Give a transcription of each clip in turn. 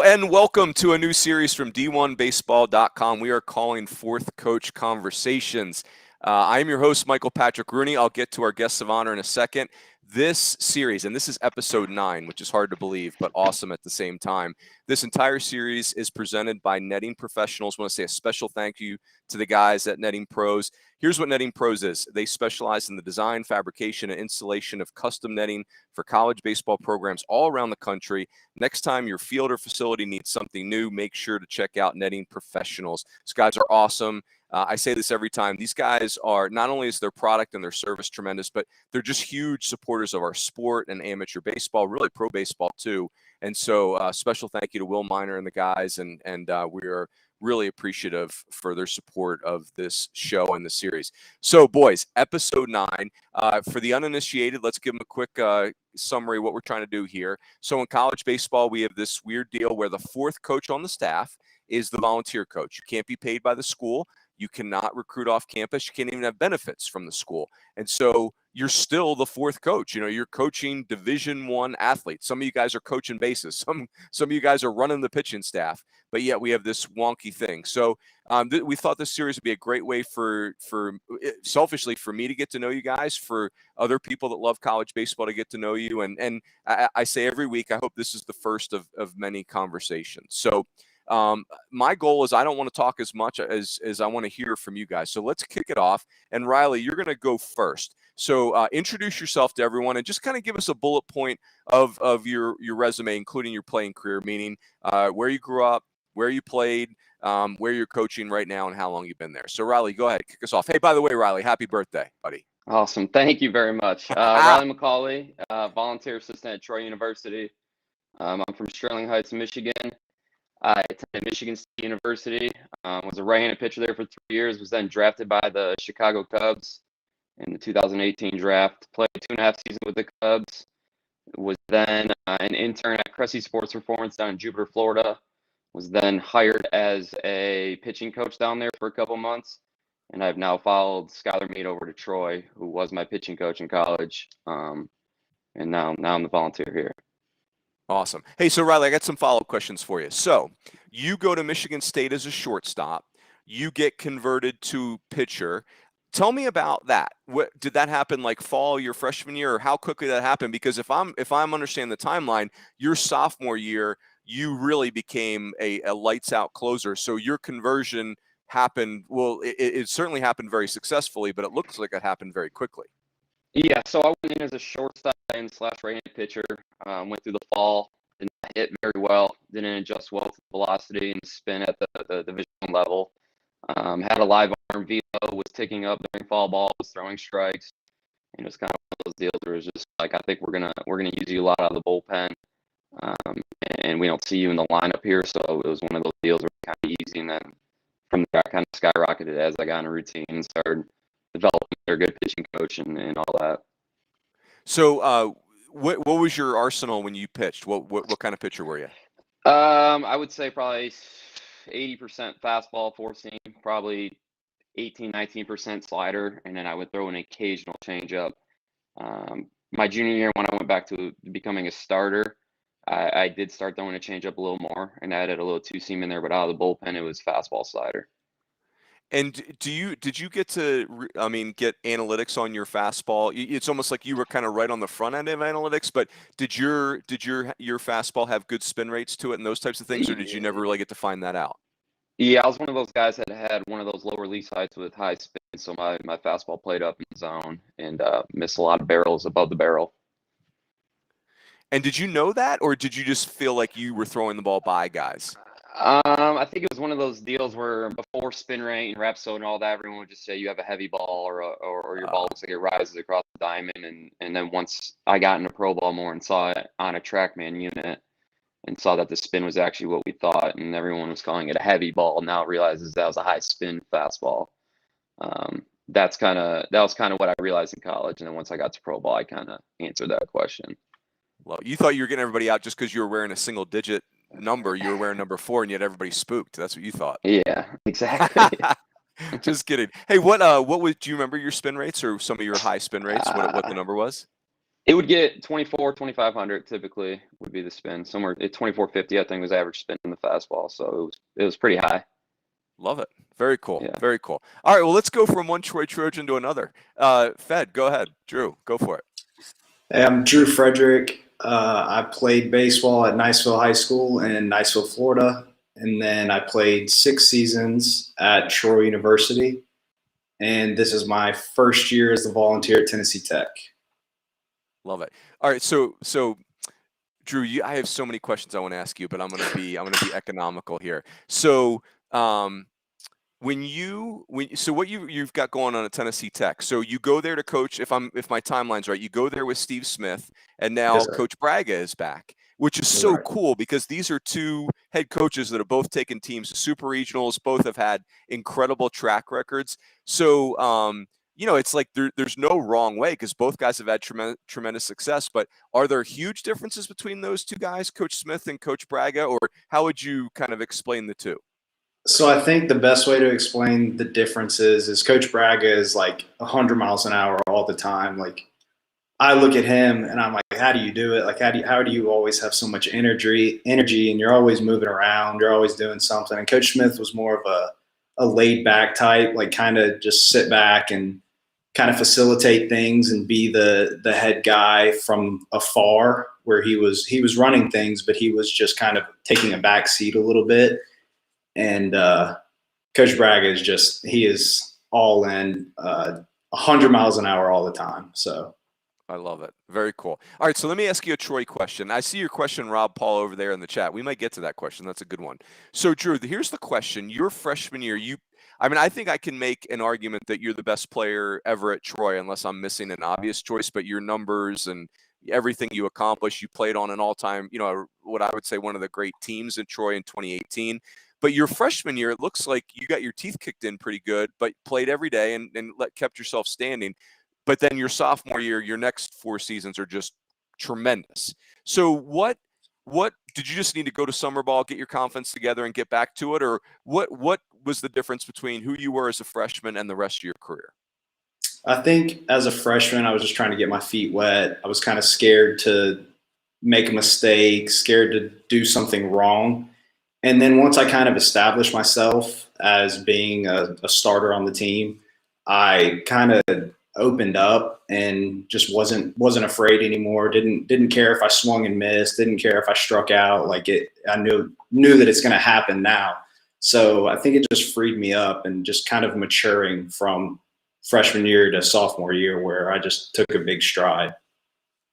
And welcome to a new series from D1Baseball.com. We are calling Fourth Coach Conversations. I am your host, Michael Patrick Rooney. I'll get to our guests of honor in a second. This series, and this is episode 9, which is hard to believe, but awesome at the same time. This entire series is presented by Netting Professionals. I want to say a special thank you to the guys at Netting Pros. Here's what Netting Pros is. They specialize in the design, fabrication, and installation of custom netting for college baseball programs all around the country. Next time your field or facility needs something new, make sure to check out Netting Professionals. These guys are awesome. I say this every time. These guys are, not only is their product and their service tremendous, but they're just huge supporters of our sport and amateur baseball, really pro baseball too. And so special thank you to Will Miner and the guys. And we are really appreciative for their support of this show and the series. So boys, episode 9, for the uninitiated, let's give them a quick summary of what we're trying to do here. So in college baseball, we have this weird deal where the fourth coach on the staff is the volunteer coach. You can't be paid by the school. You cannot recruit off campus. You can't even have benefits from the school. And so you're still the fourth coach. You know, you're coaching Division I athletes. Some of you guys are coaching bases. Some of you guys are running the pitching staff. But yet we have this wonky thing. So we thought this series would be a great way for selfishly for me to get to know you guys, for other people that love college baseball to get to know you. And I say every week, I hope this is the first of many conversations. So my goal is I don't want to talk as much as I want to hear from you guys. So let's kick it off. And Riley, you're going to go first. So introduce yourself to everyone and just kind of give us a bullet point of your resume, including your playing career, meaning where you grew up, where you played, where you're coaching right now, and how long you've been there. So Riley, go ahead, kick us off. Hey, by the way, Riley, happy birthday, buddy. Awesome. Thank you very much. Riley Mccauley, volunteer assistant at Troy University. I'm from Sterling Heights, Michigan. I attended Michigan State University, was a right-handed pitcher there for 3 years, was then drafted by the Chicago Cubs in the 2018 draft, played 2.5 seasons with the Cubs, was then an intern at Cressy Sports Performance down in Jupiter, Florida, was then hired as a pitching coach down there for a couple months, and I've now followed Skylar Meade over to Troy, who was my pitching coach in college, and now I'm the volunteer here. Awesome. Hey, so Riley, I got some follow-up questions for you. So you go to Michigan State as a shortstop. You get converted to pitcher. Tell me about that. What did that happen like fall your freshman year, or how quickly that happened? Because if I'm understanding the timeline, your sophomore year, you really became a lights out closer. So your conversion happened. Well, it certainly happened very successfully, but it looks like it happened very quickly. Yeah, so I went in as a shortstop and / right-handed pitcher. Went through the fall, did not hit very well, didn't adjust well to the velocity and spin at the Division I level. Had a live arm velo, was ticking up during fall ball, was throwing strikes, and it was kind of one of those deals where it was just like, I think we're gonna use you a lot out of the bullpen, and we don't see you in the lineup here. So it was one of those deals where it was kind of easy, and then from there I kind of skyrocketed as I got in a routine and started developing a good pitching coach and all that. So what was your arsenal when you pitched? What kind of pitcher were you? I would say probably 80% fastball, four seam, probably 18-19% slider, and then I would throw an occasional changeup. My junior year, when I went back to becoming a starter, I did start throwing a changeup a little more and added a little two seam in there, but out of the bullpen, it was fastball, slider. And did you get to, get analytics on your fastball? It's almost like you were kind of right on the front end of analytics, but did your fastball have good spin rates to it and those types of things, or did you never really get to find that out? Yeah, I was one of those guys that had one of those lower release heights with high spin, so my fastball played up in the zone and missed a lot of barrels above the barrel. And did you know that, or did you just feel like you were throwing the ball by guys? I think it was one of those deals where before spin rate and Rapso and all that, everyone would just say you have a heavy ball or your ball looks like it rises across the diamond. And then once I got into pro ball more and saw it on a TrackMan unit and saw that the spin was actually what we thought, and everyone was calling it a heavy ball, now it realizes that was a high spin fastball. That was kind of what I realized in college. And then once I got to pro ball, I kind of answered that question. Well, you thought you were getting everybody out just because you were wearing a single digit number. You were wearing number 4, and yet everybody spooked. That's what you thought. Yeah, exactly. Just kidding. Hey, do you remember your spin rates or some of your high spin rates? What the number was? It would get 2,500 typically would be the spin. Somewhere at 2,450, I think was average spin in the fastball. So it was pretty high. Love it. Very cool. Yeah. Very cool. All right, well, let's go from one Troy Trojan to another. Fed, go ahead. Drew, go for it. Hey, I'm Drew Frederic. I played baseball at Niceville High School in Niceville, Florida. And then I played 6 seasons at Troy University. And this is my first year as a volunteer at Tennessee Tech. Love it. All right, so Drew, I have so many questions I want to ask you, but I'm gonna be economical here. So what you've got going on at Tennessee Tech? So you go there to coach. If my timeline's right, you go there with Steve Smith, and now Yes, Coach Braga is back, which is so cool because these are 2 head coaches that have both taken teams to super regionals. Both have had incredible track records. So it's like there's no wrong way because both guys have had tremendous success. But are there huge differences between those 2 guys, Coach Smith and Coach Braga, or how would you kind of explain the 2? So I think the best way to explain the differences is Coach Braga is like 100 miles an hour all the time. Like I look at him and I'm like, how do you do it? Like how do you always have so much energy and you're always moving around, you're always doing something. And Coach Smith was more of a laid back type, like kind of just sit back and kind of facilitate things and be the head guy from afar, where he was running things, but he was just kind of taking a back seat a little bit. And Coach Braga he is all in 100 miles an hour all the time. So I love it. Very cool. All right, so let me ask you a Troy question. I see your question, Rob Paul, over there in the chat. We might get to that question. That's a good one. So, Drew, here's the question. Your freshman year, I think I can make an argument that you're the best player ever at Troy, unless I'm missing an obvious choice, but your numbers and everything you accomplished, you played on an all-time, what I would say one of the great teams at Troy in 2018. But your freshman year, it looks like you got your teeth kicked in pretty good, but played every day and kept yourself standing. But then your sophomore year, your next 4 seasons are just tremendous. So what did you just need to go to summer ball, get your confidence together and get back to it? Or what was the difference between who you were as a freshman and the rest of your career? I think as a freshman, I was just trying to get my feet wet. I was kind of scared to make a mistake, scared to do something wrong. And then once I kind of established myself as being a starter on the team, I kind of opened up and just wasn't afraid anymore. Didn't care if I swung and missed. Didn't care if I struck out. I knew that it's going to happen now. So I think it just freed me up and just kind of maturing from freshman year to sophomore year, where I just took a big stride.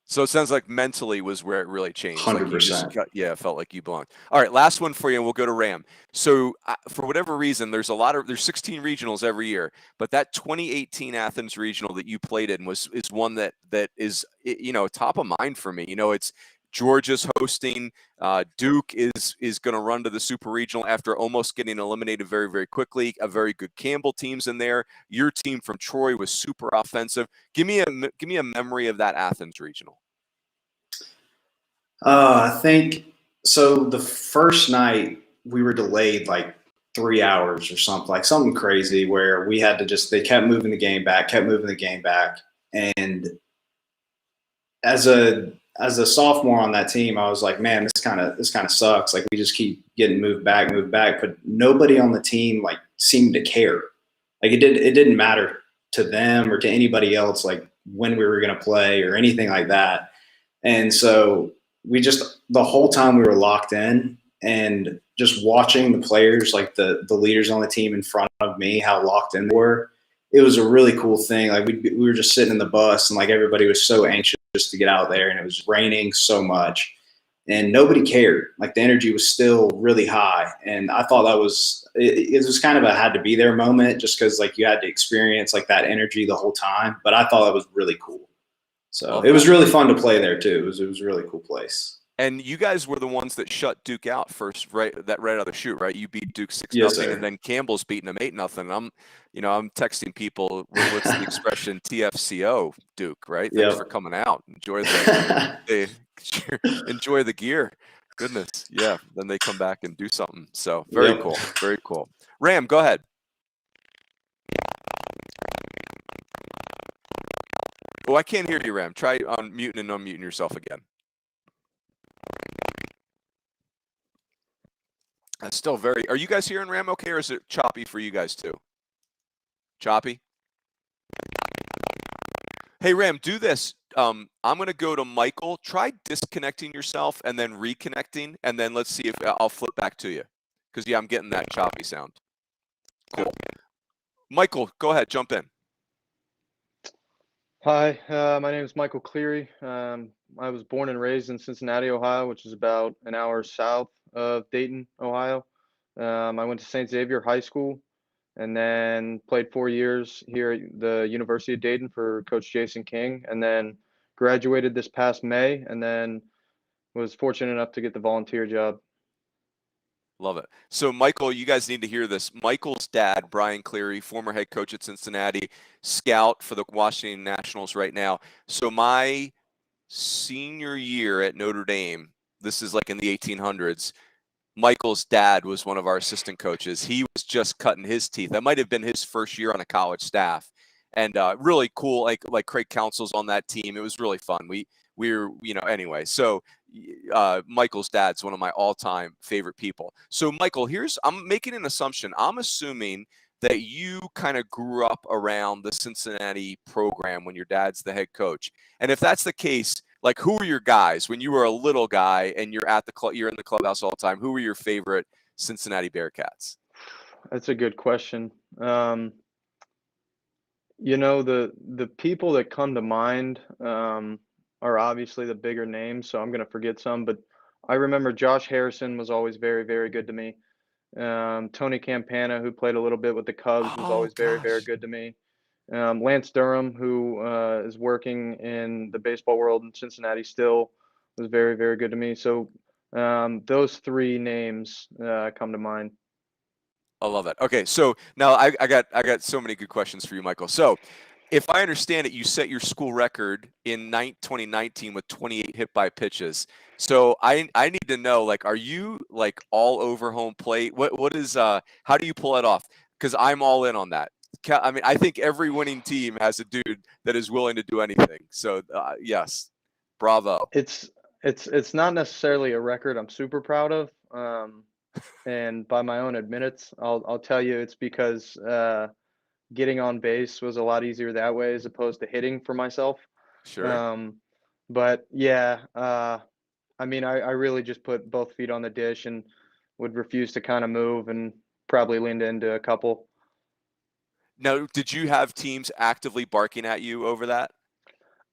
So it sounds like mentally was where it really changed. 100%. Like felt like you belonged. All right, last one for you, and we'll go to Ram. So for whatever reason, there's 16 regionals every year, but that 2018 Athens regional that you played in is one that is top of mind for me. It's Georgia's hosting. Duke is going to run to the super regional after almost getting eliminated very, very quickly. A very good Campbell team's in there. Your team from Troy was super offensive. Give me a memory of that Athens regional. I think so. The first night we were delayed like 3 hours or something crazy, where we had to they kept moving the game back. And as a sophomore on that team, I was like, man, this kind of sucks. Like we just keep getting moved back. But nobody on the team like seemed to care. Like it didn't matter to them or to anybody else, like when we were going to play or anything like that. And so the whole time we were locked in and just watching the players, like the leaders on the team in front of me, how locked in they were. It was a really cool thing. Like we were just sitting in the bus and like everybody was so anxious to get out there, and it was raining so much and nobody cared. Like the energy was still really high. And I thought it was kind of a had to be there moment, just because like you had to experience like that energy the whole time. But I thought that was really cool. So it was really fun to play there too. It was a really cool place. And you guys were the ones that shut Duke out first, right out of the chute, right? You beat Duke 6-0, Yes, and then Campbell's beating them 8-0. I'm texting people, what's the expression, TFCO Duke, right? Thanks for coming out. Enjoy enjoy the gear. Goodness, yeah. Then they come back and do something. So very cool, very cool. Ram, go ahead. Oh, I can't hear you, Ram. Try unmuting and unmuting yourself again. That's still very. Are you guys hearing Ram okay, or is it choppy for you guys too? Choppy? Hey, Ram, do this. I'm going to go to Michael. Try disconnecting yourself and then reconnecting, and then let's see if I'll flip back to you. Because, yeah, I'm getting that choppy sound. Cool. Michael, go ahead. Jump in. Hi, my name is Michael Cleary. I was born and raised in Cincinnati, Ohio, which is about an hour south of Dayton, Ohio. I went to St. Xavier High School and then played 4 years here at the University of Dayton for Coach Jason King, and then graduated this past May, and then was fortunate enough to get the volunteer job. Love it. So, Michael, you guys need to hear this. Michael's dad, Brian Cleary, former head coach at Cincinnati, scout for the Washington Nationals right now. So, my senior year at Notre Dame, this is like in the 1800s, Michael's dad was one of our assistant coaches. He was just cutting his teeth. That might have been his first year on a college staff, and really cool. Like Craig Counsell's on that team. It was really fun. We were, anyway. So Michael's dad's one of my all-time favorite people. So Michael, I'm making an assumption. I'm assuming that you kind of grew up around the Cincinnati program when your dad's the head coach. And if that's the case, like, who were your guys when you were a little guy and you're at the you're in the clubhouse all the time? Who were your favorite Cincinnati Bearcats? That's a good question. The people that come to mind are obviously the bigger names, so I'm going to forget some, but I remember Josh Harrison was always very, very good to me. Tony Campana, who played a little bit with the Cubs, was always very, very good to me. Lance Durham, who is working in the baseball world in Cincinnati still, was very, very good to me. So those three names come to mind. I love it. Okay, so now I got so many good questions for you, Michael. So, if I understand it, you set your school record in 2019 with 28 hit by pitches. So I need to know, like, are you like all over home plate? What is how do you pull it off? Because I'm all in on that. I mean, I think every winning team has a dude that is willing to do anything. So yes, bravo. It's not necessarily a record I'm super proud of. And by my own admittance, I'll tell you it's because getting on base was a lot easier that way as opposed to hitting for myself. Sure. But yeah, I mean, I really just put both feet on the dish and would refuse to kind of move and probably leaned into a couple. Now, did you have teams actively barking at you over that?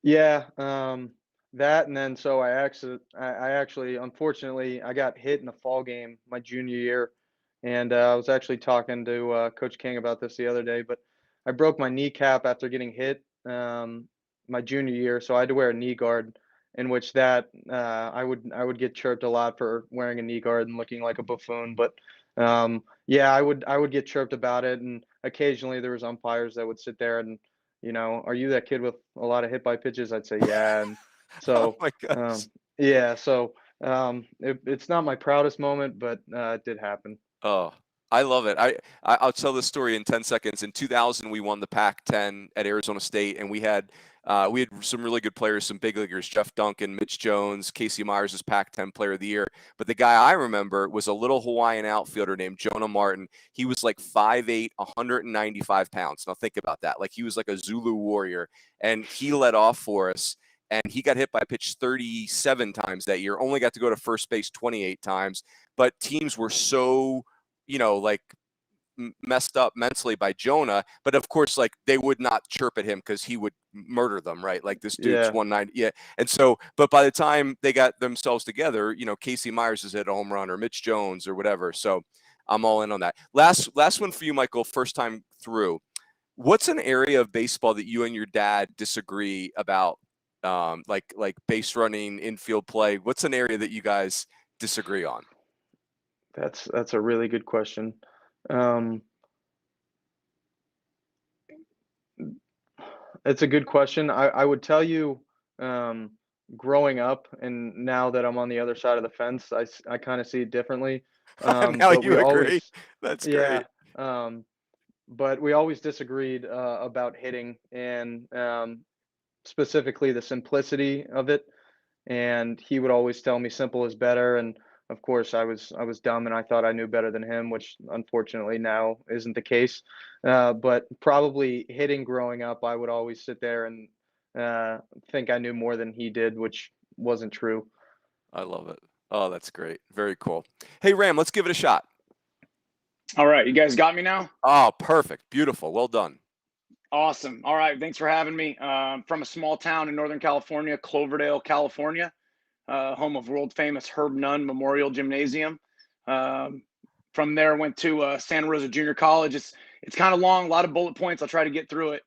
Yeah, that, and then so I actually unfortunately I got hit in a fall game my junior year, and I was actually talking to Coach King about this the other day, but I broke my kneecap after getting hit my junior year, so I had to wear a knee guard. In which that I would get chirped a lot for wearing a knee guard and looking like a buffoon, but yeah, I would get chirped about it, and occasionally there was umpires that would sit there and are you that kid with a lot of hit by pitches? I'd say, yeah. And Oh so, my gosh. yeah, so it's not my proudest moment, but it did happen. Oh, I love it. I'll tell this story in 10 seconds. In 2000, we won the Pac-10 at Arizona State, and we had some really good players, some big leaguers: Jeff Duncan, Mitch Jones, Casey Myers was Pac-10 Player of the Year. But the guy I remember was a little Hawaiian outfielder named Jonah Martin. He was like 5'8", 195 pounds. Now think about that. Like, he was like a Zulu warrior, and he led off for us. And he got hit by a pitch 37 times that year. Only got to go to first base 28 times. But teams were so like messed up mentally by Jonah, but of course, like, they would not chirp at him because he would murder them, right? Like, this dude's Yeah. 190, yeah. And so, but by the time they got themselves together, Casey Myers has hit a home run, or Mitch Jones, or whatever. So I'm all in on that. Last one for you, Michael. First time through. What's an area of baseball that you and your dad disagree about? Like base running, infield play. What's an area that you guys disagree on? That's a really good question. It's a good question. I would tell you, growing up, and now that I'm on the other side of the fence, I kind of see it differently. Now But you we agree. always, That's yeah. great. But we always disagreed about hitting, and specifically the simplicity of it. And he would always tell me simple is better. And of course, I was dumb and I thought I knew better than him, which unfortunately now isn't the case. But probably hitting growing up, I would always sit there and think I knew more than he did, which wasn't true. I love it. Oh, that's great. Very cool. Hey, Ram, let's give it a shot. All right, you guys got me now? Oh, perfect. Beautiful. Well done. Awesome. All right, thanks for having me. From a small town in Northern California, Cloverdale, California, home of world famous Herb Nunn Memorial Gymnasium. From there, went to Santa Rosa Junior College. It's kind of long, a lot of bullet points. I'll try to get through it.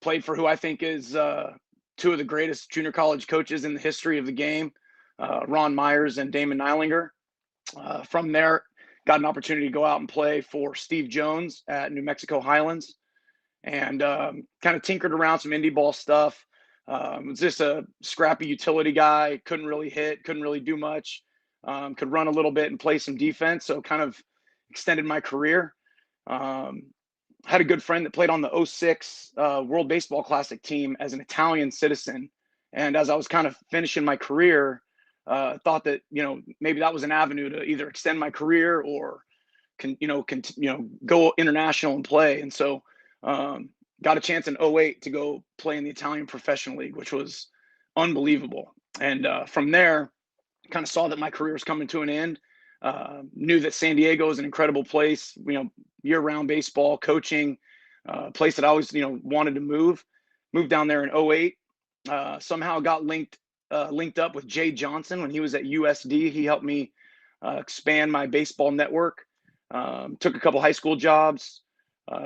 Played for who I think is two of the greatest junior college coaches in the history of the game, Ron Myers and Damon Neilinger. From there, got an opportunity to go out and play for Steve Jones at New Mexico Highlands, and kind of tinkered around some indie ball stuff. Was just a scrappy utility guy, couldn't really hit, couldn't really do much, could run a little bit and play some defense, so kind of extended my career. Had a good friend that played on the 06 World Baseball Classic team as an Italian citizen, and as I was kind of finishing my career, thought that maybe that was an avenue to either extend my career or go international and play. And so got a chance in 08 to go play in the Italian Professional League, which was unbelievable. And from there, kind of saw that my career was coming to an end. Knew that San Diego is an incredible place, year-round baseball, coaching, place that I always wanted to move down there in 08. Somehow got linked up with Jay Johnson when he was at USD. He helped me expand my baseball network. Took a couple high school jobs.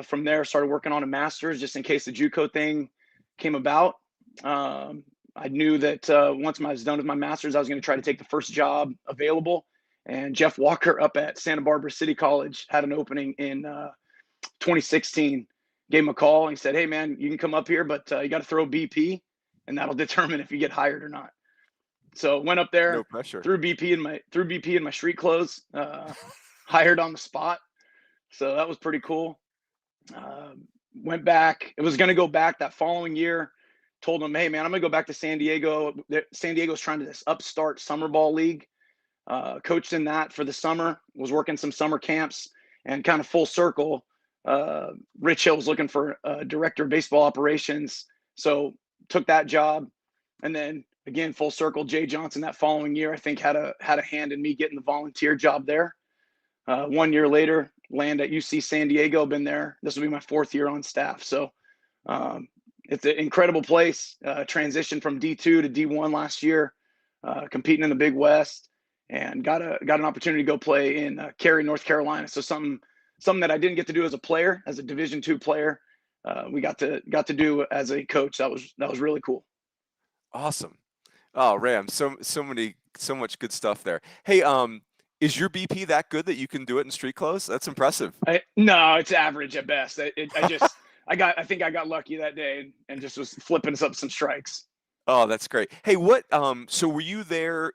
From there, started working on a master's just in case the JUCO thing came about. I knew that once I was done with my master's, I was going to try to take the first job available. And Jeff Walker up at Santa Barbara City College had an opening in 2016. Gave him a call and he said, "Hey man, you can come up here, but you got to throw BP, and that'll determine if you get hired or not." So went up there, No pressure. threw BP in my street clothes, hired on the spot. So that was pretty cool. Went back. It was going to go back that following year. Told him, "Hey man, I'm going to go back to San Diego. San Diego's trying to this upstart summer ball league." Coached in that for the summer. Was working some summer camps, and kind of full circle. Rich Hill was looking for a director of baseball operations, so took that job, and then again full circle. Jay Johnson that following year, I think had a hand in me getting the volunteer job there. 1 year later, land at UC San Diego. Been there. This will be my 4th year on staff. So it's an incredible place. Transitioned from D2 to D1 last year, competing in the Big West, and got an opportunity to go play in Cary, North Carolina. So something that I didn't get to do as a player, as a Division II player, we got to do as a coach. That was really cool. Awesome. Oh, Ram, so much good stuff there. Hey, is your BP that good that you can do it in street clothes? That's impressive. No, it's average at best. I think I got lucky that day and just was flipping up some strikes. Oh, that's great. Hey, so were you there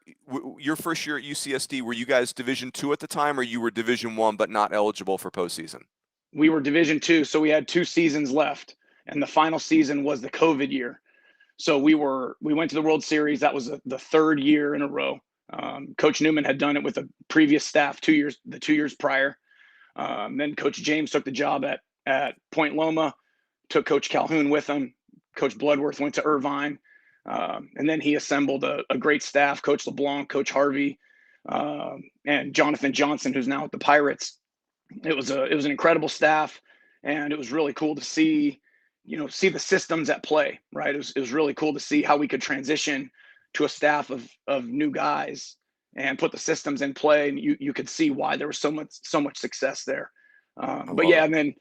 your first year at UCSD? Were you guys Division II at the time, or you were Division I but not eligible for postseason? We were Division II, so we had 2 seasons left, and the final season was the COVID year. So we went to the World Series. That was the 3rd year in a row. Coach Newman had done it with a previous staff 2 years prior. Then Coach James took the job at Point Loma, took Coach Calhoun with him. Coach Bloodworth went to Irvine. And then he assembled a great staff, Coach LeBlanc, Coach Harvey, and Jonathan Johnson, who's now at the Pirates. It was an incredible staff, and it was really cool to see the systems at play, right? It was really cool to see how we could transition to a staff of new guys and put the systems in play, and you could see why there was so much success there. But yeah, and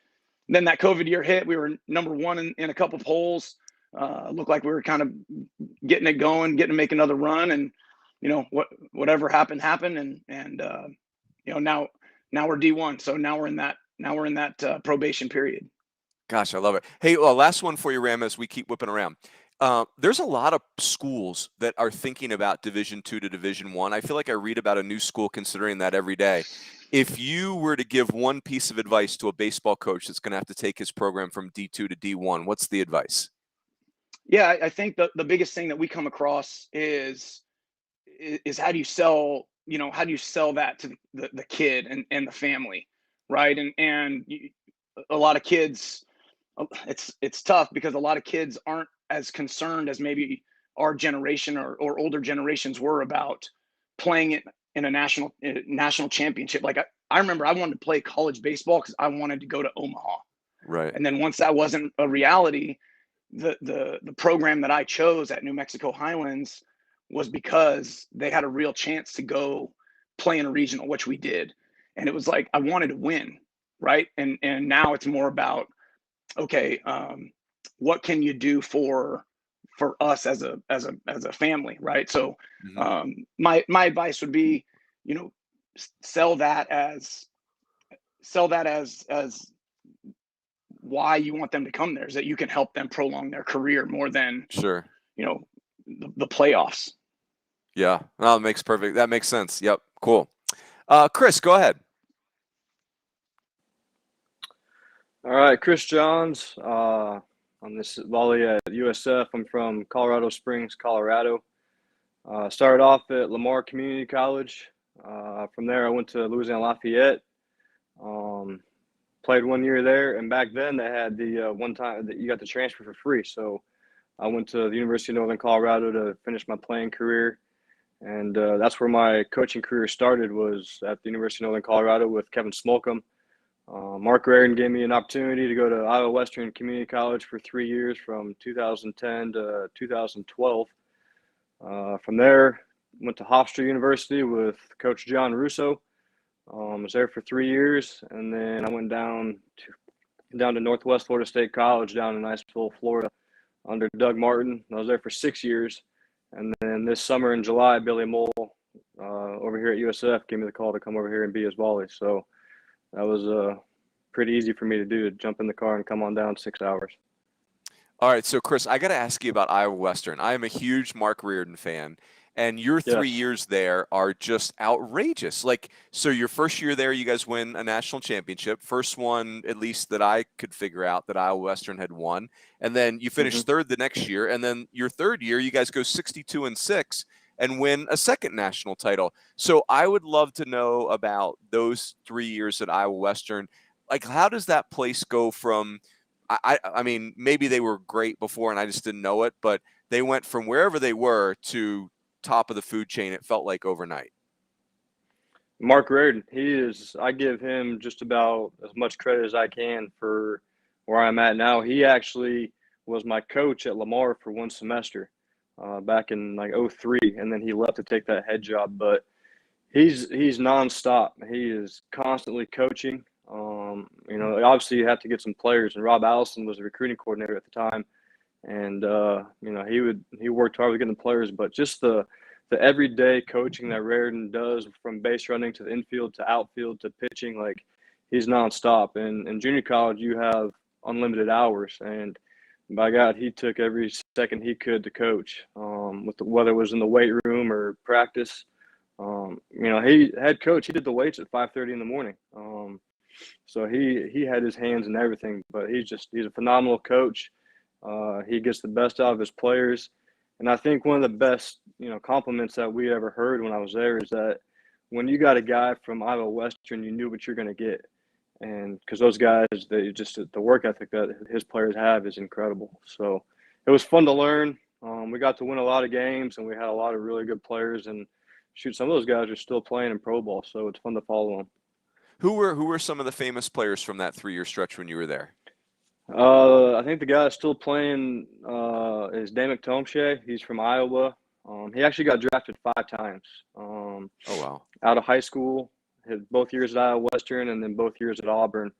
then that COVID year hit. We were number 1 in a couple polls. Looked like we were kind of getting it going, getting to make another run, and whatever happened, and now we're D1, so now we're in that probation period. Gosh, I love it. Hey, last one for you, Ram, as we keep whipping around. There's a lot of schools that are thinking about Division II to Division I. I feel like I read about a new school considering that every day. If you were to give one piece of advice to a baseball coach that's going to have to take his program from D2 to D1, what's the advice? Yeah, I think the biggest thing that we come across is how do you sell, how do you sell that to the kid and the family, right? A lot of kids, it's tough because a lot of kids aren't as concerned as maybe our generation or older generations were about playing it in a national championship. Like I remember I wanted to play college baseball because I wanted to go to Omaha. Right. And then once that wasn't a reality, the program that I chose at New Mexico Highlands was because they had a real chance to go play in a regional, which we did. And it was like I wanted to win, right? And now it's more about, okay, what can you do for us as a family, right? So my advice would be, sell that as why you want them to come there, is that you can help them prolong their career more than Sure. The playoffs. Yeah, no, that makes sense. Yep, cool. Chris, go ahead. All right, Chris Johns. I'm this volley at USF. I'm from Colorado Springs, Colorado. Started off at Lamar Community College. From there, I went to Louisiana Lafayette. Played 1 year there, and back then they had the one time that you got to transfer for free. So I went to the University of Northern Colorado to finish my playing career, and that's where my coaching career started, was at the University of Northern Colorado with Kevin Smolcom. Mark Reardon gave me an opportunity to go to Iowa Western Community College for 3 years from 2010 to 2012. From there, went to Hofstra University with Coach John Russo. Was there for 3 years, and then I went down to Northwest Florida State College down in Niceville, Florida, under Doug Martin. I was there for 6 years, and then this summer in July, Billy Mole over here at USF gave me the call to come over here and be his volley. So that was pretty easy for me to do, to jump in the car and come on down 6 hours. All right, so Chris, I got to ask you about Iowa Western. I am a huge Mark Reardon fan, and your 3 years there are just outrageous. Like, so your first year there, you guys win a national championship, first one at least that I could figure out that Iowa Western had won, and then you finish third the next year, and then your third year, you guys go 62-6 and win a second national title. So I would love to know about those 3 years at Iowa Western. Like, how does that place go from? I mean, maybe they were great before and I just didn't know it, but they went from wherever they were to top of the food chain, it felt like, overnight. Mark Reardon, I give him just about as much credit as I can for where I'm at now. He actually was my coach at Lamar for one semester back in like 2003, and then he left to take that head job. But he's nonstop. He is constantly coaching. Obviously you have to get some players, and Rob Allison was the recruiting coordinator at the time, and he worked hard with getting the players, but just the everyday coaching that Reardon does, from base running to the infield to outfield to pitching, like, he's nonstop. And in junior college, you have unlimited hours, and by God, he took every second he could to coach, whether it was in the weight room or practice. He head coach, he did the weights at 5:30 in the morning. So he had his hands in everything, but he's a phenomenal coach. He gets the best out of his players. And I think one of the best, compliments that we ever heard when I was there is that when you got a guy from Iowa Western, you knew what you're going to get. And because those guys, the work ethic that his players have is incredible. So it was fun to learn. We got to win a lot of games, and we had a lot of really good players. And shoot, some of those guys are still playing in pro ball, so it's fun to follow them. Who were some of the famous players from that 3 year stretch when you were there? I think the guy that's still playing is Dan McTomshay. He's from Iowa. He actually got drafted 5 times. Oh, wow. Out of high school, had both years at Iowa Western and then both years at Auburn.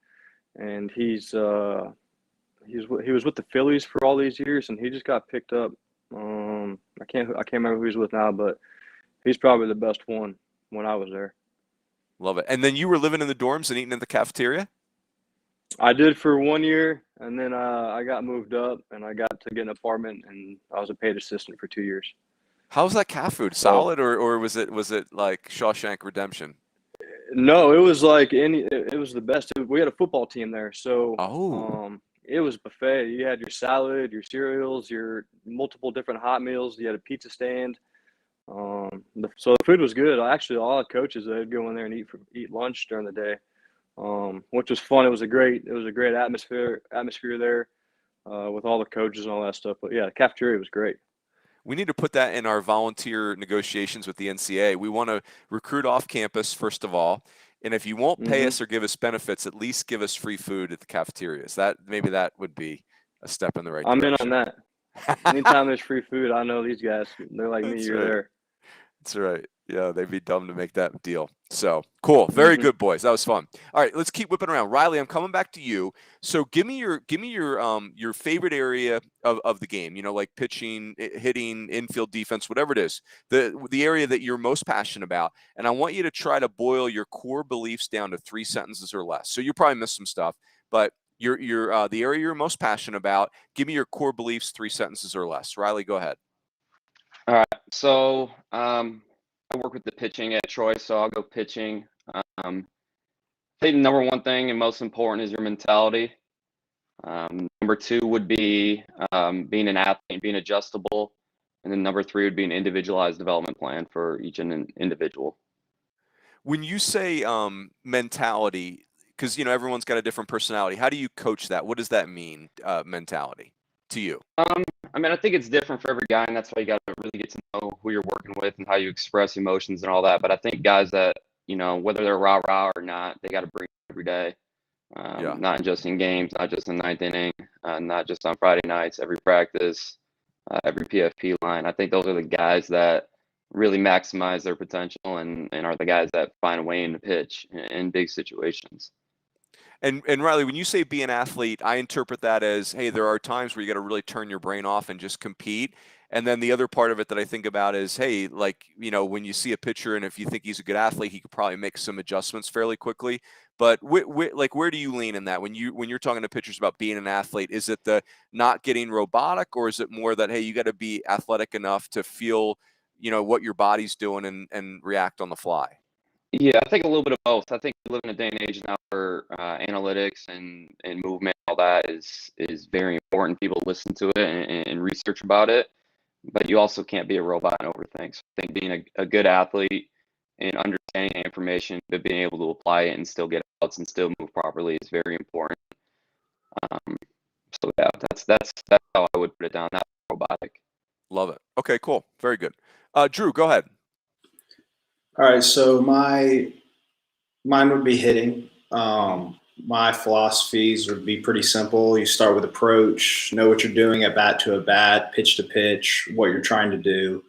And he was with the Phillies for all these years, and he just got picked up. I can't remember who he's with now, but he's probably the best one when I was there. Love it. And then you were living in the dorms and eating in the cafeteria? I did for 1 year, and then I got moved up, and I got to get an apartment, and I was a paid assistant for 2 years. How's that cat food? Solid, or was it like Shawshank Redemption? No, it was like it was the best. We had a football team there, so it was buffet. You had your salad, your cereals, your multiple different hot meals. You had a pizza stand. So the food was good. Actually, all the coaches, they'd go in there and eat lunch during the day, which was fun. It was a great atmosphere there, with all the coaches and all that stuff. But yeah, the cafeteria was great. We need to put that in our volunteer negotiations with the NCAA. We want to recruit off campus, first of all. And if you won't pay us or give us benefits, at least give us free food at the cafeterias. Maybe that would be a step in the right direction. I'm in on that. Anytime there's free food, I know these guys. They're like me. You're there. That's right. Yeah, they'd be dumb to make that deal. So cool. Very good, boys. That was fun. All right, let's keep whipping around. Riley, I'm coming back to you. So give me your favorite area of the game. You know, like pitching, hitting, infield defense, whatever it is. The area that you're most passionate about. And I want you to try to boil your core beliefs down to 3 sentences or less. So you probably missed some stuff, but the area you're most passionate about. Give me your core beliefs, 3 sentences or less. Riley, go ahead. All right. So I work with the pitching at Troy, so I'll go pitching. I think the number one thing and most important is your mentality. Number 2 would be being an athlete, being adjustable. And then number 3 would be an individualized development plan for each individual. When you say mentality, because everyone's got a different personality, how do you coach that? What does that mean, mentality, to you? I mean, I think it's different for every guy, and that's why you got to really get to know who you're working with and how you express emotions and all that. But I think guys that, whether they're rah-rah or not, they got to bring it every day. Not just in games, not just in the 9th inning, not just on Friday nights, every practice, every PFP line. I think those are the guys that really maximize their potential and are the guys that find a way in the pitch in big situations. And Riley, when you say be an athlete, I interpret that as, hey, there are times where you got to really turn your brain off and just compete. And then the other part of it that I think about is, hey, like, when you see a pitcher and if you think he's a good athlete, he could probably make some adjustments fairly quickly. But where do you lean in that when you're talking to pitchers about being an athlete? Is it the not getting robotic, or is it more that, hey, you got to be athletic enough to feel, what your body's doing and react on the fly? Yeah, I think a little bit of both. I think we live in a day and age now where analytics and movement, all that is very important. People listen to it and research about it, but you also can't be a robot and overthink. So I think being a good athlete and understanding the information, but being able to apply it and still get outs and still move properly is very important. So yeah, that's how I would put it down. Not robotic. Love it. Okay, cool. Very good. Drew, go ahead. All right, so mine would be hitting. My philosophies would be pretty simple. You start with approach, know what you're doing at bat to bat, pitch to pitch, what you're trying to do,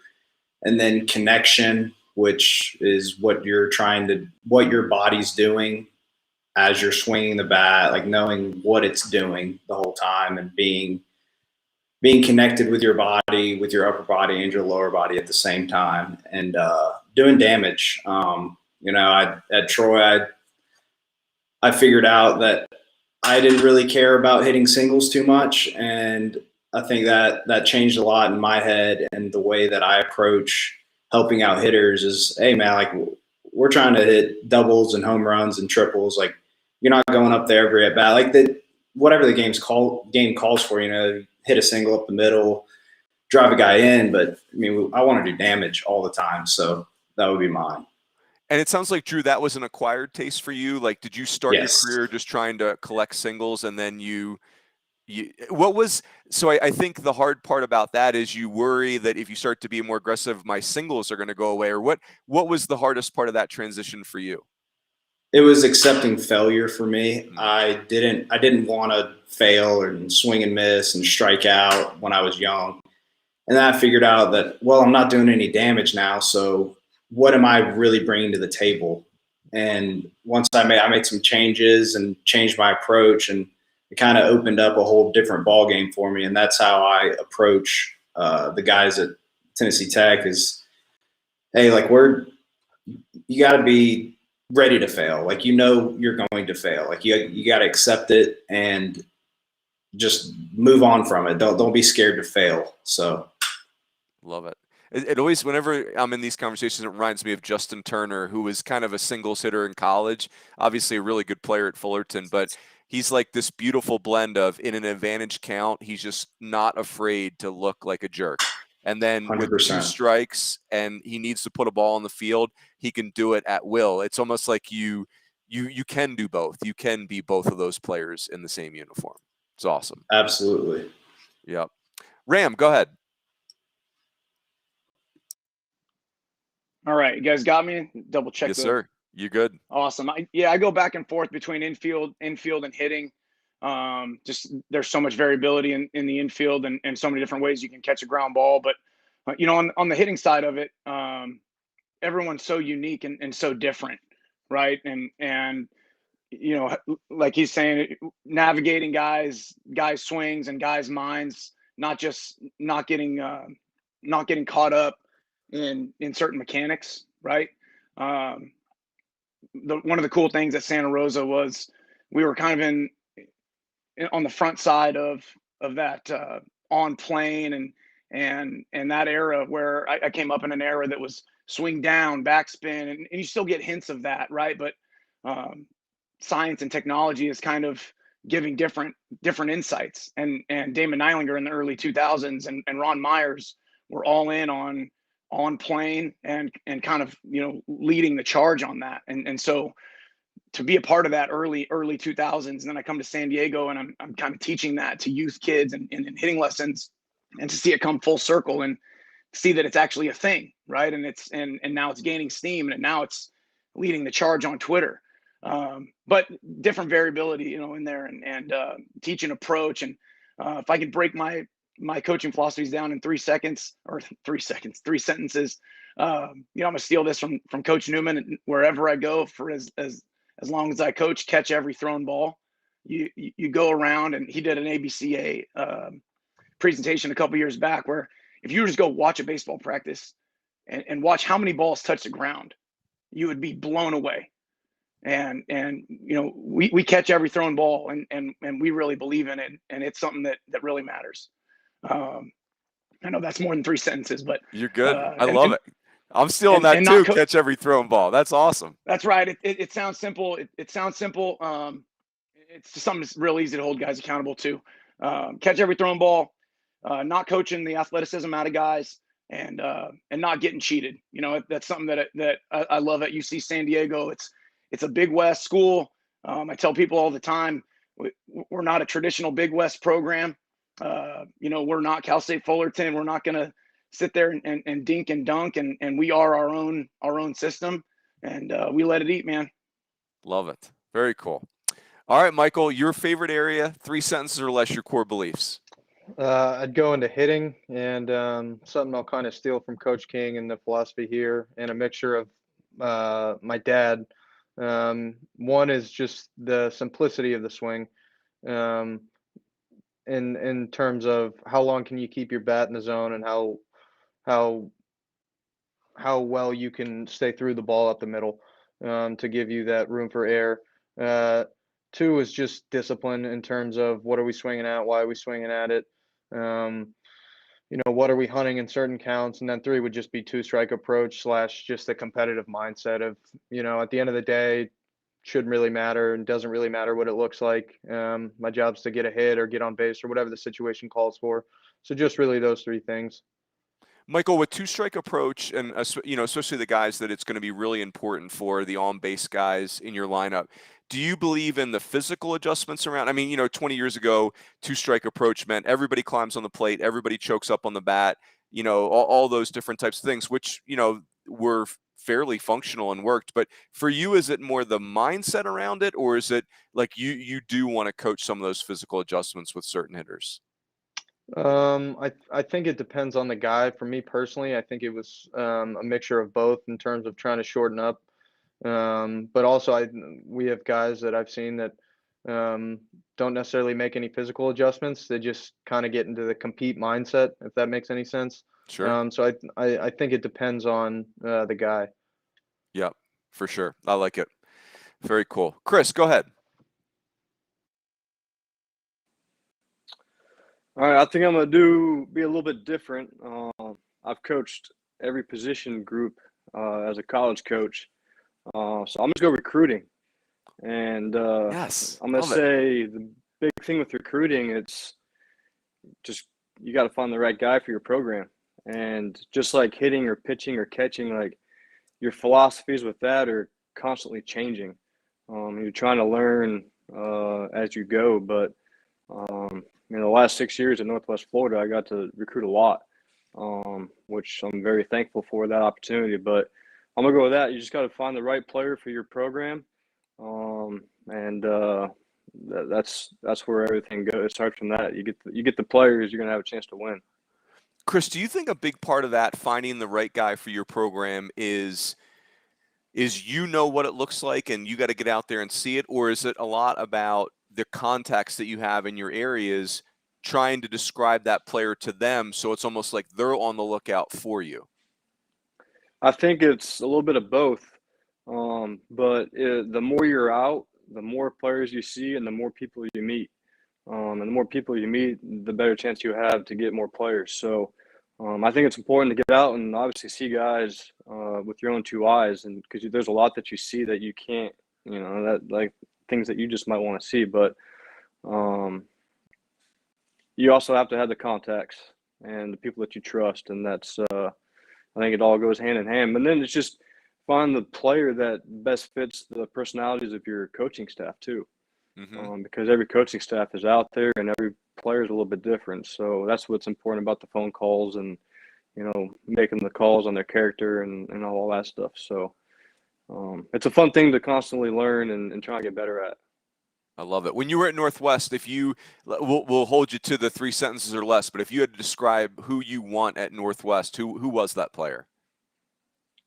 and then connection, which is what your body's doing as you're swinging the bat, like knowing what it's doing the whole time and being connected with your body, with your upper body and your lower body at the same time, and doing damage. At Troy, I figured out that I didn't really care about hitting singles too much, and I think that changed a lot in my head and the way that I approach helping out hitters is, hey man, like we're trying to hit doubles and home runs and triples. Like you're not going up there every at bat, like whatever the game calls for. Hit a single up the middle, drive a guy in. But I mean, I want to do damage all the time, so that would be mine. And it sounds like, Drew, that was an acquired taste for you. Like, did you start your career just trying to collect singles, and then I think the hard part about that is you worry that if you start to be more aggressive, my singles are going to go away. Or what was the hardest part of that transition for you? It was accepting failure for me. I didn't want to fail and swing and miss and strike out when I was young. And then I figured out that, well, I'm not doing any damage now, so what am I really bringing to the table? And once I made some changes and changed my approach, and it kind of opened up a whole different ball game for me. And that's how I approach the guys at Tennessee Tech is, hey, like you got to be ready to fail. Like, you're going to fail. Like you got to accept it and just move on from it. Don't be scared to fail. So love it. It always, whenever I'm in these conversations, it reminds me of Justin Turner, who was kind of a singles hitter in college, obviously a really good player at Fullerton, but he's like this beautiful blend of, in an advantage count, he's just not afraid to look like a jerk. And then with 2 100%. strikes and he needs to put a ball on the field, he can do it at will. It's almost like you can do both. You can be both of those players in the same uniform. It's awesome. Absolutely. Yep. Ram, go ahead. All right, you guys got me? Double check. Yes, sir. You good? Awesome. I go back and forth between infield and hitting. Just there's so much variability in the infield and so many different ways you can catch a ground ball. But on the hitting side of it, everyone's so unique and so different, right? And like he's saying, navigating guys' swings and guys' minds, not getting caught up in certain mechanics, right? One of the cool things at Santa Rosa was we were kind of on the front side of that on plane and that era where I came up in an era that was swing down, backspin, and you still get hints of that, right? But science and technology is kind of giving different insights. And Damon Neilinger in the early 2000s and Ron Myers were all in on plane and kind of leading the charge on that. And so to be a part of that early 2000s, and then I come to San Diego and I'm kind of teaching that to youth kids and hitting lessons, and to see it come full circle and see that it's actually a thing, right? And now it's gaining steam, and now it's leading the charge on Twitter. But different variability, in there, and teaching approach. And if I could break my coaching philosophies down in 3 sentences, I'm gonna steal this from Coach Newman. And wherever I go, for as long as I coach, catch every thrown ball. You go around, and he did an ABCA presentation a couple years back where if you just go watch a baseball practice and watch how many balls touch the ground, you would be blown away. And we catch every thrown ball, and we really believe in it, and it's something that really matters. I know that's more than 3 sentences, but You're good. I love it. I'm stealing that too. Catch every thrown ball. That's awesome. That's right. It sounds simple. It sounds simple. It's just something that's real easy to hold guys accountable to. Catch every thrown ball, not coaching the athleticism out of guys, and not getting cheated. That's something that I love at UC San Diego. It's a Big West school. I tell people all the time, we're not a traditional Big West program. We're not Cal State Fullerton. We're not going to sit there and dink and dunk, and we are our own system, and we let it eat, man. Love it. Very cool. All right, Michael, your favorite area, 3 sentences or less, your core beliefs. I'd go into hitting, and something I'll kind of steal from Coach King and the philosophy here, and a mixture of my dad. One is just the simplicity of the swing, in terms of how long can you keep your bat in the zone, and how well you can stay through the ball up the middle, to give you that room for air. 2 is just discipline in terms of what are we swinging at, why are we swinging at it, what are we hunting in certain counts. And then 3 would just be 2-strike approach / just a competitive mindset of, at the end of the day, shouldn't really matter and doesn't really matter what it looks like. My job's to get a hit or get on base or whatever the situation calls for. So just really those 3 things. Michael, with 2-strike approach, and especially the guys that it's going to be really important for, the on-base guys in your lineup, do you believe in the physical adjustments around? I mean, 20 years ago, 2-strike approach meant everybody climbs on the plate, everybody chokes up on the bat, all those different types of things, which, were fairly functional and worked. But for you, is it more the mindset around it, or is it like you do want to coach some of those physical adjustments with certain hitters? I think it depends on the guy. For me personally, I think it was a mixture of both in terms of trying to shorten up. But also we have guys that I've seen that don't necessarily make any physical adjustments. They just kind of get into the compete mindset, if that makes any sense. Sure. So I think it depends on the guy. Yeah, for sure. I like it. Very cool. Chris, go ahead. All right, I think I'm going to be a little bit different. I've coached every position group as a college coach. So I'm just going to go recruiting. And Yes, I'm going to love it. say the big thing with recruiting, it's just you got to find the right guy for your program. And just like hitting or pitching or catching, like your philosophies with that are constantly changing. You're trying to learn as you go. But the last 6 years in Northwest Florida, I got to recruit a lot, which I'm very thankful for that opportunity. But I'm gonna go with that. You just got to find the right player for your program, and that's where everything goes. It starts from that. You get the players, you're gonna have a chance to win. Chris, do you think a big part of that, finding the right guy for your program, is what it looks like and you got to get out there and see it? Or is it a lot about the contacts that you have in your areas trying to describe that player to them so it's almost like they're on the lookout for you? I think it's a little bit of both. But the more you're out, the more players you see and the more people you meet. And the more people you meet, the better chance you have to get more players. So I think it's important to get out and obviously see guys with your own two eyes, and because there's a lot that you see that you can't, that like things that you just might want to see. But you also have to have the contacts and the people that you trust, and that's I think it all goes hand in hand. But then it's just find the player that best fits the personalities of your coaching staff too. Mm-hmm. Because every coaching staff is out there and every player is a little bit different. So that's what's important about the phone calls and, making the calls on their character and all that stuff. So it's a fun thing to constantly learn and try to get better at. I love it. When you were at Northwest, we'll hold you to the 3 sentences or less, but if you had to describe who you want at Northwest, who was that player?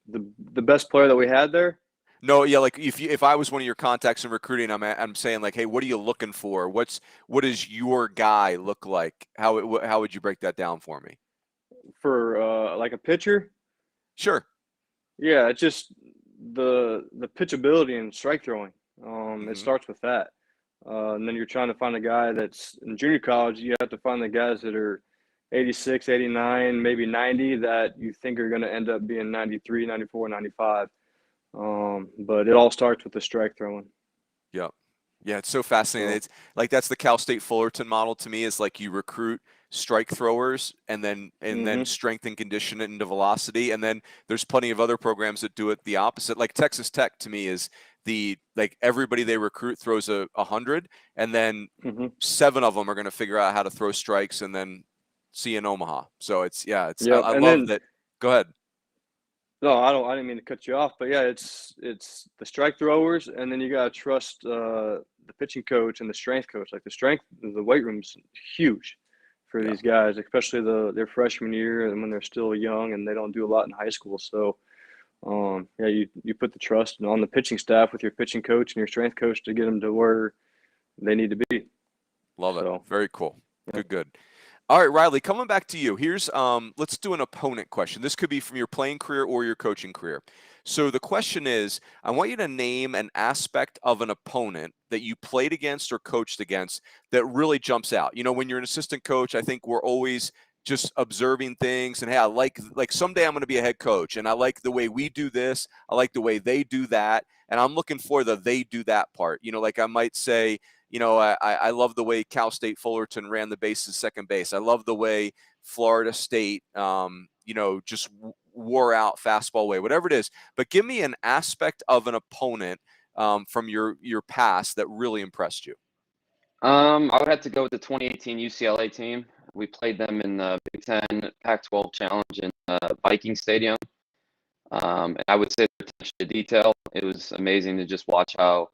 The best player that we had there? No, yeah, like if I was one of your contacts in recruiting, I'm saying like, hey, what are you looking for? What does your guy look like? How would you break that down for me? For like a pitcher? Sure. Yeah, it's just the pitchability and strike throwing. Mm-hmm. It starts with that. And then you're trying to find a guy that's in junior college. You have to find the guys that are 86, 89, maybe 90 that you think are going to end up being 93, 94, 95. But it all starts with the strike throwing. Yeah. Yeah, it's so fascinating. So, It's like that's the Cal State Fullerton model to me, is like you recruit strike throwers and then strength and condition it into velocity. And then there's plenty of other programs that do it the opposite. Like Texas Tech to me is everybody they recruit throws 100 and then 7 of them are going to figure out how to throw strikes and then see in Omaha. So I love that. Go ahead. No, I didn't mean to cut you off, but yeah, it's the strike throwers, and then you gotta trust the pitching coach and the strength coach. Like the weight room's huge for these guys, especially their freshman year and when they're still young and they don't do a lot in high school. So, you put the trust on the pitching staff with your pitching coach and your strength coach to get them to where they need to be. Love it. Very cool. Yeah. Good. All right, Riley, coming back to you. Here's let's do an opponent question. This could be from your playing career or your coaching career. So the question is, I want you to name an aspect of an opponent that you played against or coached against that really jumps out. When you're an assistant coach, I think we're always just observing things and, hey, I like someday I'm going to be a head coach and I like the way we do this. I like the way they do that. And I'm looking for the they do that part. Like I might say, I love the way Cal State Fullerton ran the bases second base. I love the way Florida State, just wore out fastball way, whatever it is. But give me an aspect of an opponent from your past that really impressed you. I would have to go with the 2018 UCLA team. We played them in the Big Ten Pac-12 Challenge in Viking Stadium. And I would say their attention to detail, it was amazing to just watch how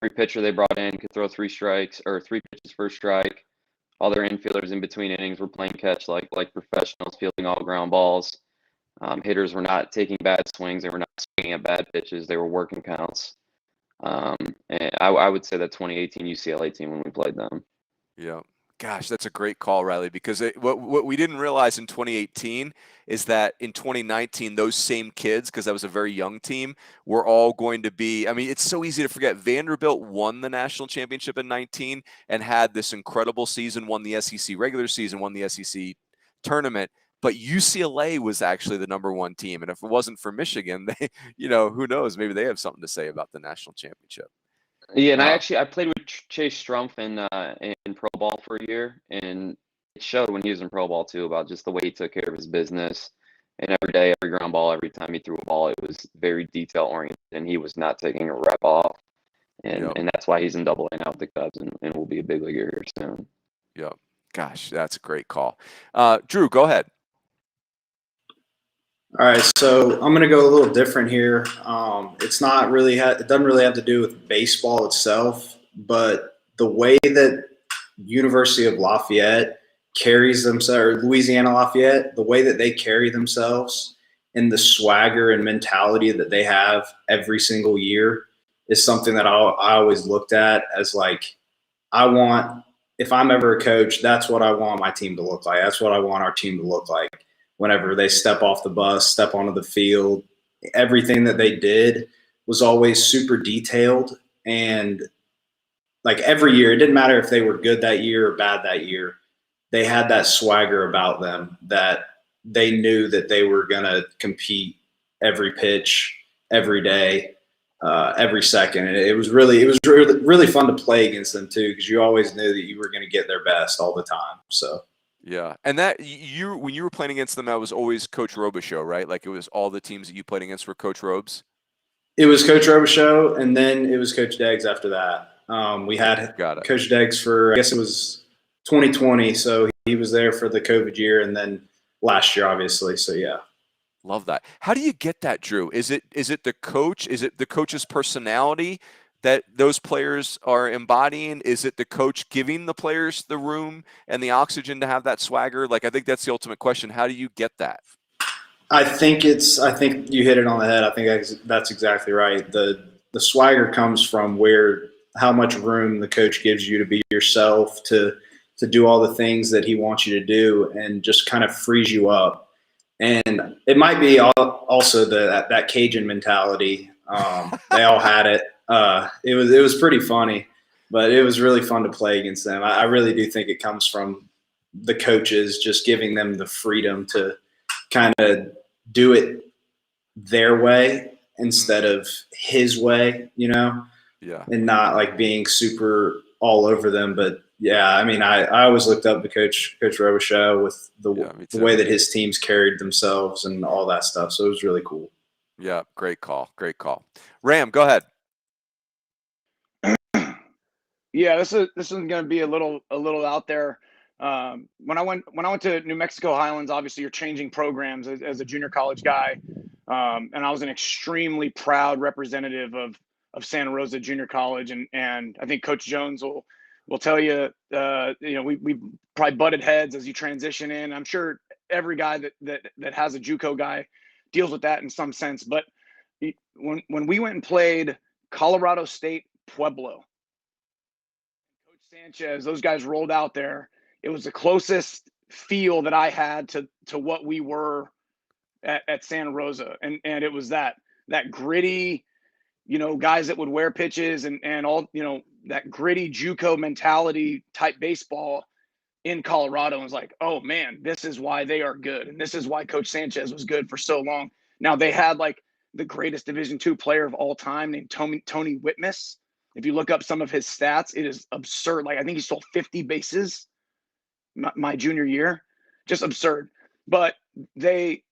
every pitcher they brought in could throw 3 strikes or 3 pitches per strike. All their infielders in between innings were playing catch like professionals, fielding all ground balls. Hitters were not taking bad swings. They were not swinging at bad pitches. They were working counts. And I would say that 2018 UCLA team when we played them. Yeah. Gosh, that's a great call, Riley, because what we didn't realize in 2018 is that in 2019, those same kids, because that was a very young team, were all going to be, it's so easy to forget. Vanderbilt won the national championship in 19 and had this incredible season, won the SEC regular season, won the SEC tournament. But UCLA was actually the number 1 team. And if it wasn't for Michigan, they, who knows, maybe they have something to say about the national championship. Yeah, and I played with Chase Strumpf in pro ball for a year, and it showed when he was in pro ball too about just the way he took care of his business. And every day, every ground ball, every time he threw a ball, it was very detail oriented, and he was not taking a rep off. And Yep. and that's why he's in Double A now with the Cubs, and will be a big leaguer here soon. Yep. Gosh, that's a great call. Drew, go ahead. All right, so I'm going to go a little different here. It's not really it doesn't really have to do with baseball itself, but the way that University of Lafayette carries themselves, or Louisiana Lafayette, the way that they carry themselves and the swagger and mentality that they have every single year is something that I always looked at as like, if I'm ever a coach, that's what I want my team to look like. That's what I want our team to look like. Whenever they step off the bus, step onto the field, everything that they did was always super detailed. And like every year, it didn't matter if they were good that year or bad that year, they had that swagger about them that they knew that they were going to compete every pitch, every day, every second. And it was really fun to play against them too, because you always knew that you were going to get their best all the time. So. Yeah, and that when you were playing against them, that was always Coach Robichaux, right? Like it was all the teams that you played against were Coach Robes. It was Coach Robichaux, and then it was Coach Deggs after that. We had Coach Deggs for, I guess it was 2020, so he was there for the COVID year, and then last year, obviously. So yeah. Love that. How do you get that, Drew? Is it the coach? Is it the coach's personality that those players are embodying? Is it the coach giving the players the room and the oxygen to have that swagger? Like, I think that's the ultimate question. How do you get that? I think you hit it on the head. I think that's exactly right. The swagger comes from how much room the coach gives you to be yourself, to do all the things that he wants you to do, and just kind of frees you up. And it might be also that Cajun mentality. They all had it. It was pretty funny, but it was really fun to play against them. I really do think it comes from the coaches just giving them the freedom to kind of do it their way instead of his way, Yeah. And not like being super all over them. But yeah, I mean, I always looked up to Coach Robichaux with the way that his teams carried themselves and all that stuff. So it was really cool. Yeah, great call. Great call. Ram, go ahead. Yeah, this is going to be a little out there. When I went to New Mexico Highlands, obviously you're changing programs as a junior college guy, and I was an extremely proud representative of Santa Rosa Junior College, and I think Coach Jones will tell you, we probably butted heads as you transition in. I'm sure every guy that has a JUCO guy deals with that in some sense. But when we went and played Colorado State Pueblo, Coach Sanchez, those guys rolled out there. It was the closest feel that I had to what we were at Santa Rosa, and it was that gritty, guys that would wear pitches and all, that gritty JUCO mentality type baseball in Colorado. And was like, oh man, this is why they are good, and this is why Coach Sanchez was good for so long. Now they had like the greatest Division II player of all time named Tony Whitmus. If you look up some of his stats, it is absurd. Like I think he stole 50 bases my junior year, just absurd. But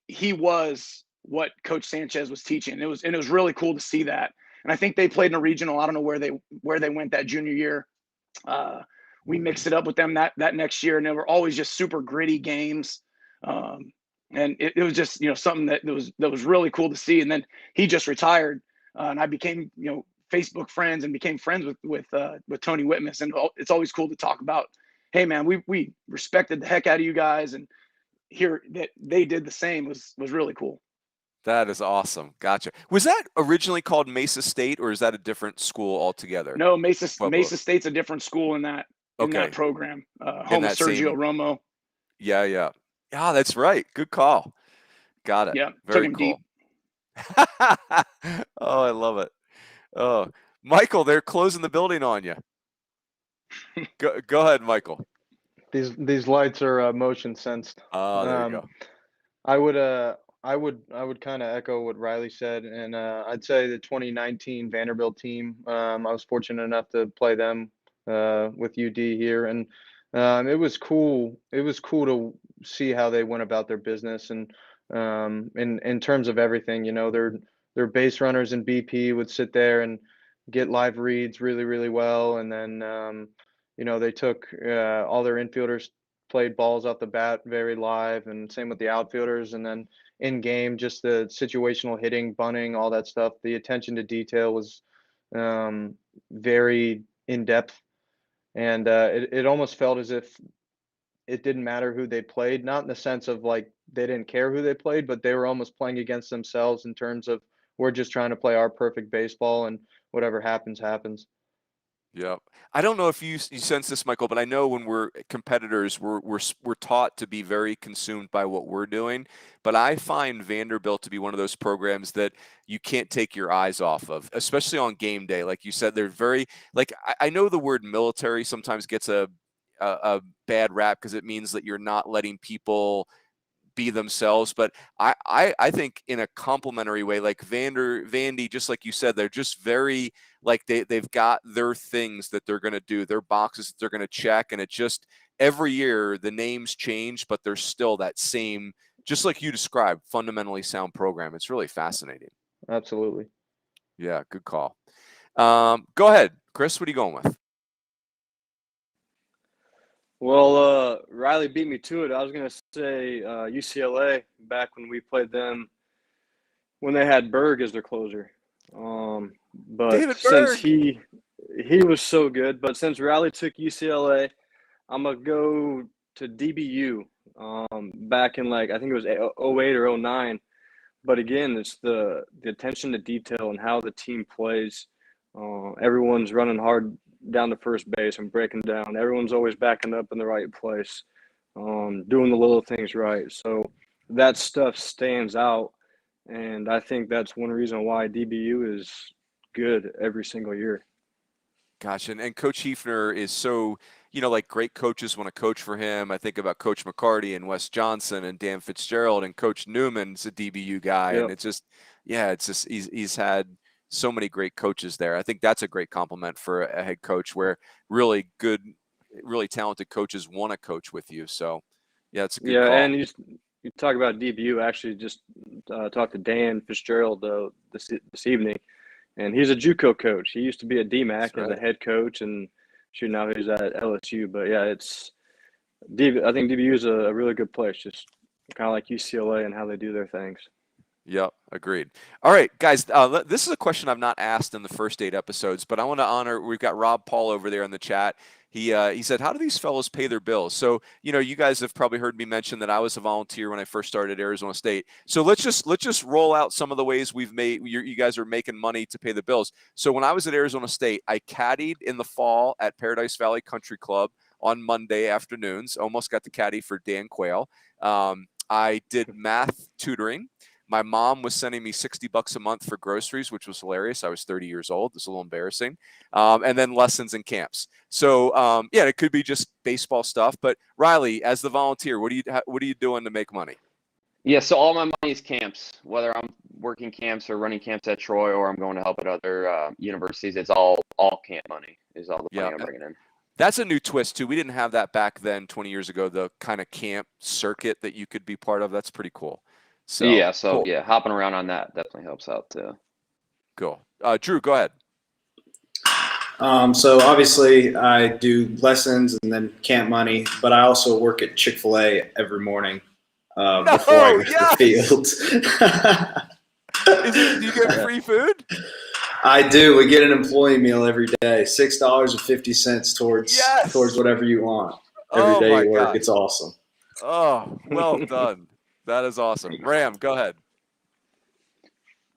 he was what Coach Sanchez was teaching. It was really cool to see that. And I think they played in a regional. I don't know where they went that junior year. We mixed it up with them that next year, and they were always just super gritty games. And it was just something that was really cool to see. And then he just retired, and I became Facebook friends and became friends with Tony Whitmus. And it's always cool to talk about. Hey man, we respected the heck out of you guys, and hear that they did the same was really cool. That is awesome. Gotcha. Was that originally called Mesa State, or is that a different school altogether? No, Mesa State's a different school in that program. Home of Sergio Romo. Yeah. Yeah, that's right. Good call. Got it. Yeah, very took him cool. Deep. Oh, I love it. Oh, Michael, they're closing the building on you. Go ahead, Michael. These lights are motion sensed. Oh, there you go. I would I would kind of echo what Riley said, and I'd say the 2019 Vanderbilt team. I was fortunate enough to play them with UD here, and it was cool. It was cool to see how they went about their business, and in terms of everything, their base runners and BP would sit there and get live reads really really well, and then they took all their infielders played balls off the bat very live, and same with the outfielders, and then in game, just the situational hitting, bunting, all that stuff. The attention to detail was very in depth, and it almost felt as if it didn't matter who they played, not in the sense of like they didn't care who they played, but they were almost playing against themselves in terms of we're just trying to play our perfect baseball, and whatever happens, happens. Yeah. I don't know if you sense this, Michael, but I know when we're competitors, we're taught to be very consumed by what we're doing. But I find Vanderbilt to be one of those programs that you can't take your eyes off of, especially on game day. Like you said, they're very like I know the word military sometimes gets a bad rap because it means that you're not letting people be themselves, but I think in a complimentary way, like Vandy, just like you said, they're just very like they've got their things that they're going to do, their boxes that they're going to check, and it just every year the names change, but there's still that same, just like you described, fundamentally sound program. It's really fascinating. Absolutely. Yeah, good call. Go ahead, Chris. What are you going with? Well, Riley beat me to it. I was going to say UCLA back when we played them when they had Berg as their closer. But David since Berg. he was so good, but since Riley took UCLA, I'm going to go to DBU back in I think it was 08 or 09. But again, it's the attention to detail and how the team plays. Everyone's running hard down to first base and breaking down. Everyone's always backing up in the right place, doing the little things right. So that stuff stands out, and I think that's one reason why DBU is good every single year. Gosh, and Coach Hefner is so, like great coaches want to coach for him. I think about Coach McCarty and Wes Johnson and Dan Fitzgerald, and Coach Newman's a DBU guy. Yep. And it's just he's had so many great coaches there. I think that's a great compliment for a head coach where really good, really talented coaches want to coach with you. So, yeah, it's a good call. And you talk about DBU. Actually, just talked to Dan Fitzgerald this evening. And he's a JUCO coach. He used to be at DMAC as a head coach, and now he's at LSU. But yeah, I think DBU is a really good place, just kind of like UCLA and how they do their things. Yep, agreed. All right, guys, this is a question I've not asked in the first 8 episodes, but I want to honor. We've got Rob Paul over there in the chat. He said, "How do these fellows pay their bills?" So you guys have probably heard me mention that I was a volunteer when I first started at Arizona State. So let's just roll out some of the ways we've made. You guys are making money to pay the bills. So when I was at Arizona State, I caddied in the fall at Paradise Valley Country Club on Monday afternoons. Almost got the caddy for Dan Quayle. I did math tutoring. My mom was sending me $60 a month for groceries, which was hilarious. I was 30 years old. It's a little embarrassing. And then lessons and camps. So, it could be just baseball stuff. But Riley, as the volunteer, what are you doing to make money? Yeah, so all my money is camps, whether I'm working camps or running camps at Troy or I'm going to help at other universities. It's all camp money is all the money I'm bringing in. That's a new twist, too. We didn't have that back then 20 years ago, the kind of camp circuit that you could be part of. That's pretty cool. So cool. Hopping around on that definitely helps out too. Cool. Drew, go ahead. So obviously I do lessons and then camp money, but I also work at Chick-fil-A every morning before I go to the field. Do you get free food? I do. We get an employee meal every day, $6.50 towards whatever you want every day you work. God. It's awesome. Oh, well done. That is awesome. Ram, go ahead.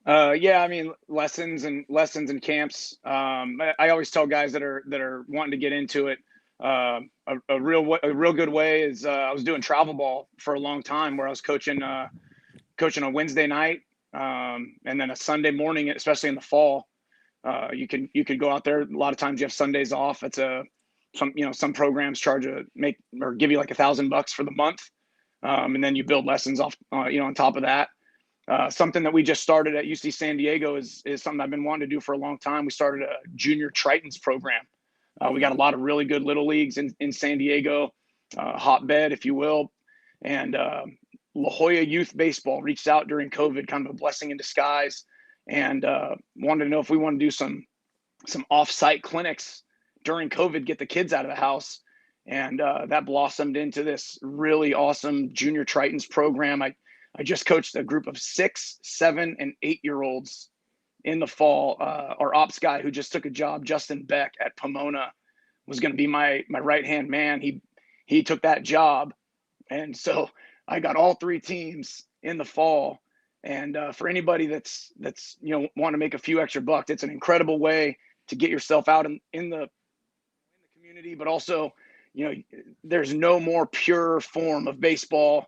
I mean, lessons and camps. I always tell guys that are wanting to get into it. A real good way is I was doing travel ball for a long time, where I was coaching a Wednesday night and then a Sunday morning, especially in the fall. You could go out there. A lot of times you have Sundays off. It's some programs give you like $1,000 for the month. And then you build lessons off, on top of that. Something that we just started at UC San Diego is something I've been wanting to do for a long time. We started a junior Tritons program. We got a lot of really good little leagues in San Diego, hotbed, if you will. And La Jolla Youth Baseball reached out during COVID, kind of a blessing in disguise, and wanted to know if we want to do some off-site clinics during COVID, get the kids out of the house. And that blossomed into this really awesome junior Tritons program. I just coached a group of 6, 7, and 8-year-olds in the fall. Our ops guy who just took a job, Justin Beck at Pomona, was going to be my right-hand man. He took that job. And so I got all 3 teams in the fall. And for anybody that's want to make a few extra bucks, it's an incredible way to get yourself out in the community, but also, there's no more pure form of baseball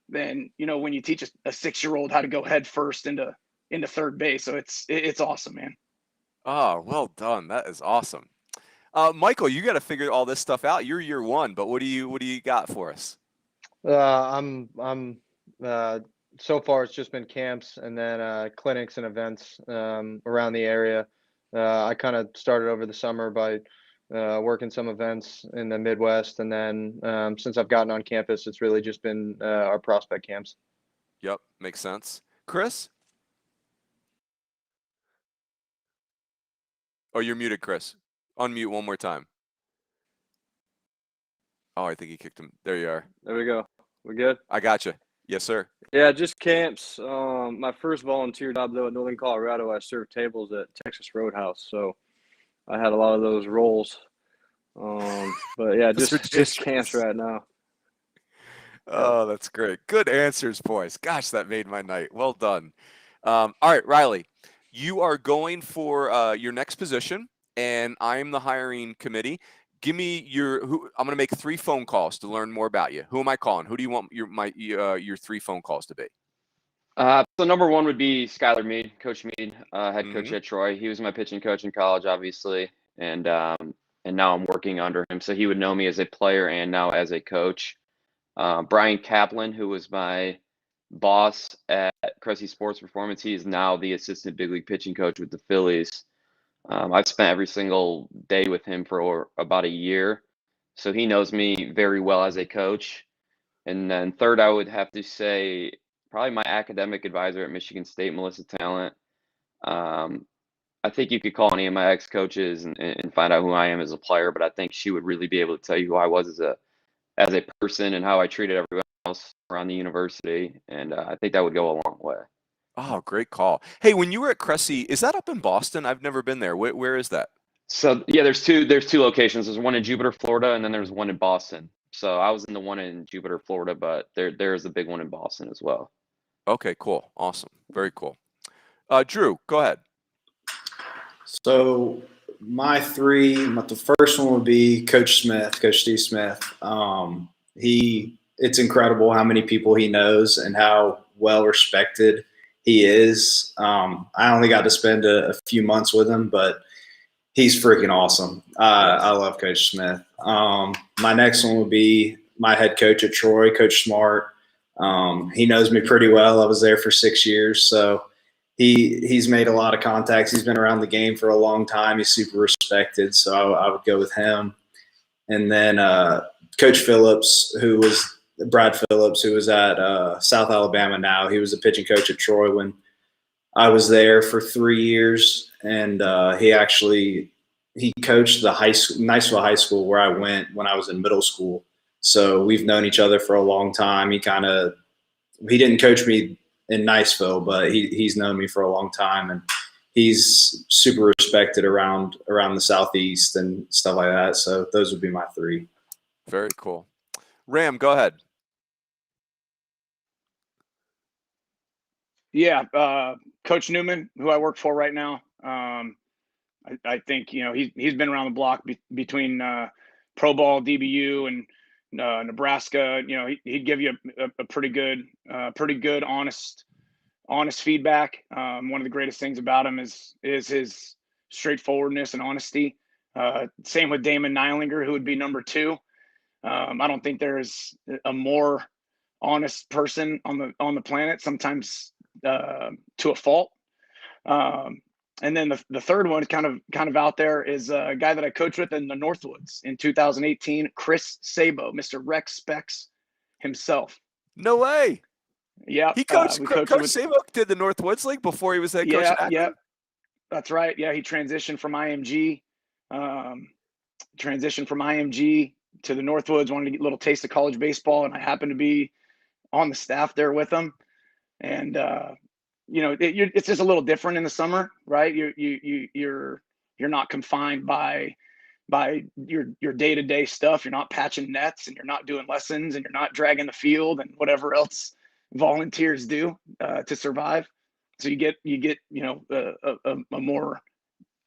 than, when you teach a 6-year-old how to go head first into third base. So it's awesome, man. Oh, well done. That is awesome. Michael, you got to figure all this stuff out. You're year 1, but what do you got for us? I'm so far it's just been camps and then clinics and events around the area. I kind of started over the summer by working some events in the Midwest, and then since I've gotten on campus, it's really just been our prospect camps. Yep, makes sense. Chris? Oh, you're muted, Chris. Unmute one more time. Oh, I think he kicked him. There you are. There we go. We good? I got you. Yes, sir. Yeah, just camps. My first volunteer job, though, at Northern Colorado, I served tables at Texas Roadhouse. So I had a lot of those roles. But, yeah, just camps right now. Oh, that's great. Good answers, boys. Gosh, that made my night. Well done. All right, Riley, you are going for your next position, and I'm the hiring committee. Give me I'm going to make 3 phone calls to learn more about you. Who am I calling? Who do you want your 3 phone calls to be? So number 1 would be Skylar Mead, Coach Mead, head coach at Troy. He was my pitching coach in college, obviously, and now I'm working under him. So he would know me as a player and now as a coach. Brian Kaplan, who was my boss at Cressy Sports Performance, he is now the assistant big league pitching coach with the Phillies. I've spent every single day with him for about a year, so he knows me very well as a coach. And then third, I would have to say probably my academic advisor at Michigan State, Melissa Talent. I think you could call any of my ex-coaches and find out who I am as a player, but I think she would really be able to tell you who I was as a person and how I treated everyone else around the university. And I think that would go a long way. Oh, great call. Hey, when you were at Cressy, is that up in Boston? I've never been there. Where is that? So yeah, there's two locations. There's one in Jupiter, Florida, and then there's one in Boston. So I was in the one in Jupiter, Florida, but there is a big one in Boston as well. Okay, cool. Awesome. Very cool. Drew, go ahead. So my 3, the first one would be Coach Smith, Coach Steve Smith. It's incredible how many people he knows and how well respected he is. I only got to spend a few months with him, but he's freaking awesome. I love Coach Smith. My next one would be my head coach at Troy, Coach Smart. He knows me pretty well. I was there for 6 years, so he's made a lot of contacts. He's been around the game for a long time. He's super respected, so I would go with him. And then Coach Phillips, Brad Phillips, who was at South Alabama now. He was the pitching coach at Troy when I was there for 3 years, and he coached the Niceville High School where I went when I was in middle school. So we've known each other for a long time. He didn't coach me in Niceville, but he's known me for a long time, and he's super respected around the Southeast and stuff like that. So those would be my 3. Very cool. Ram, go ahead. Yeah, Coach Newman, who I work for right now. I think he's been around the block between pro ball, DBU, and Nebraska. He'd give you a pretty good, honest feedback. One of the greatest things about him is his straightforwardness and honesty. Same with Damon Neilinger, who would be number 2. I don't think there is a more honest person on the planet. Sometimes to a fault. And then the third one, kind of out there, is a guy that I coached with in the Northwoods in 2018, Chris Sabo, Mr. Rex Specs himself. No way. Yeah, He coached. we Coach Sabo did the Northwoods League before he was head coach. Yeah, that's right. Yeah, he transitioned from IMG, to the Northwoods. Wanted to get a little taste of college baseball, and I happened to be on the staff there with him. And it's just a little different in the summer, right? You're not confined by your day-to-day stuff. You're not patching nets, and you're not doing lessons, and you're not dragging the field and whatever else volunteers do to survive. So you get a more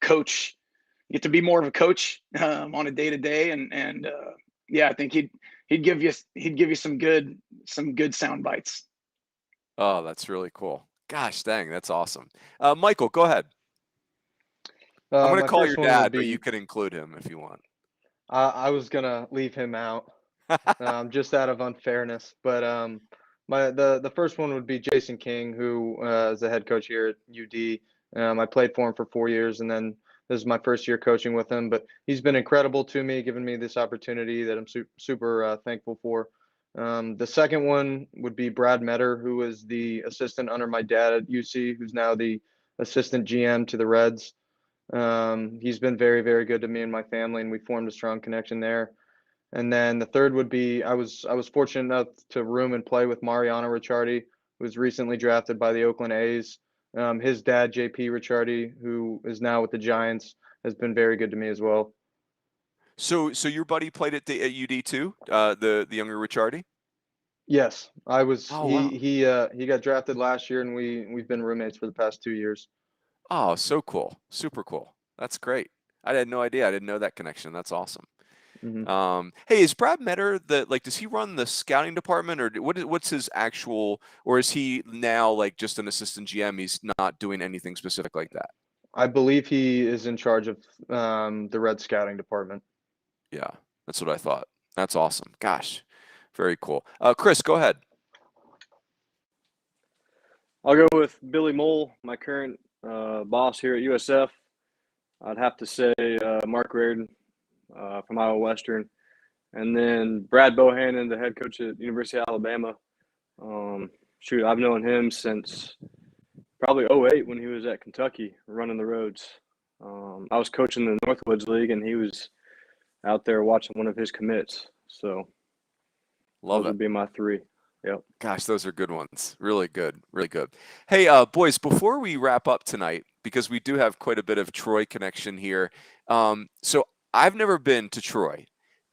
coach. You get to be more of a coach on a day-to-day, and I think he'd give you some good sound bites. Oh, that's really cool. Gosh dang, that's awesome. Michael, go ahead. I'm going to call your dad, but you can include him if you want. I was going to leave him out just out of unfairness. But the first one would be Jason King, who is the head coach here at UD. I played for him for 4 years, and then this is my first year coaching with him. But he's been incredible to me, giving me this opportunity that I'm super thankful for. The second one would be Brad Metter, who is the assistant under my dad at UC, who's now the assistant GM to the Reds. He's been very, very good to me and my family, and we formed a strong connection there. And then the third would be I was fortunate enough to room and play with Mariano Ricciardi, who was recently drafted by the Oakland A's. His dad, JP Ricciardi, who is now with the Giants, has been very good to me as well. So your buddy played at UD too, the younger Ricciardi? Yes, I was. Oh, wow. He got drafted last year, and we've been roommates for the past 2 years. Oh, so cool. Super cool. That's great. I had no idea. I didn't know that connection. That's awesome. Mm-hmm. Hey, is Brad Metter does he run the scouting department, or what's his actual, or is he now like just an assistant GM? He's not doing anything specific like that. I believe he is in charge of the Red scouting department. Yeah, that's what I thought. That's awesome. Gosh, very cool. Chris, go ahead. I'll go with Billy Mole, my current boss here at USF. I'd have to say Mark Reardon from Iowa Western. And then Brad Bohannon, the head coach at University of Alabama. I've known him since probably 2008 when he was at Kentucky running the roads. I was coaching the Northwoods League, and he was out there watching one of his commits. So Love those would be my three. Yep. Gosh, those are good ones. Really good. Really good. Hey, boys, before we wrap up tonight, because we do have quite a bit of Troy connection here. So I've never been to Troy,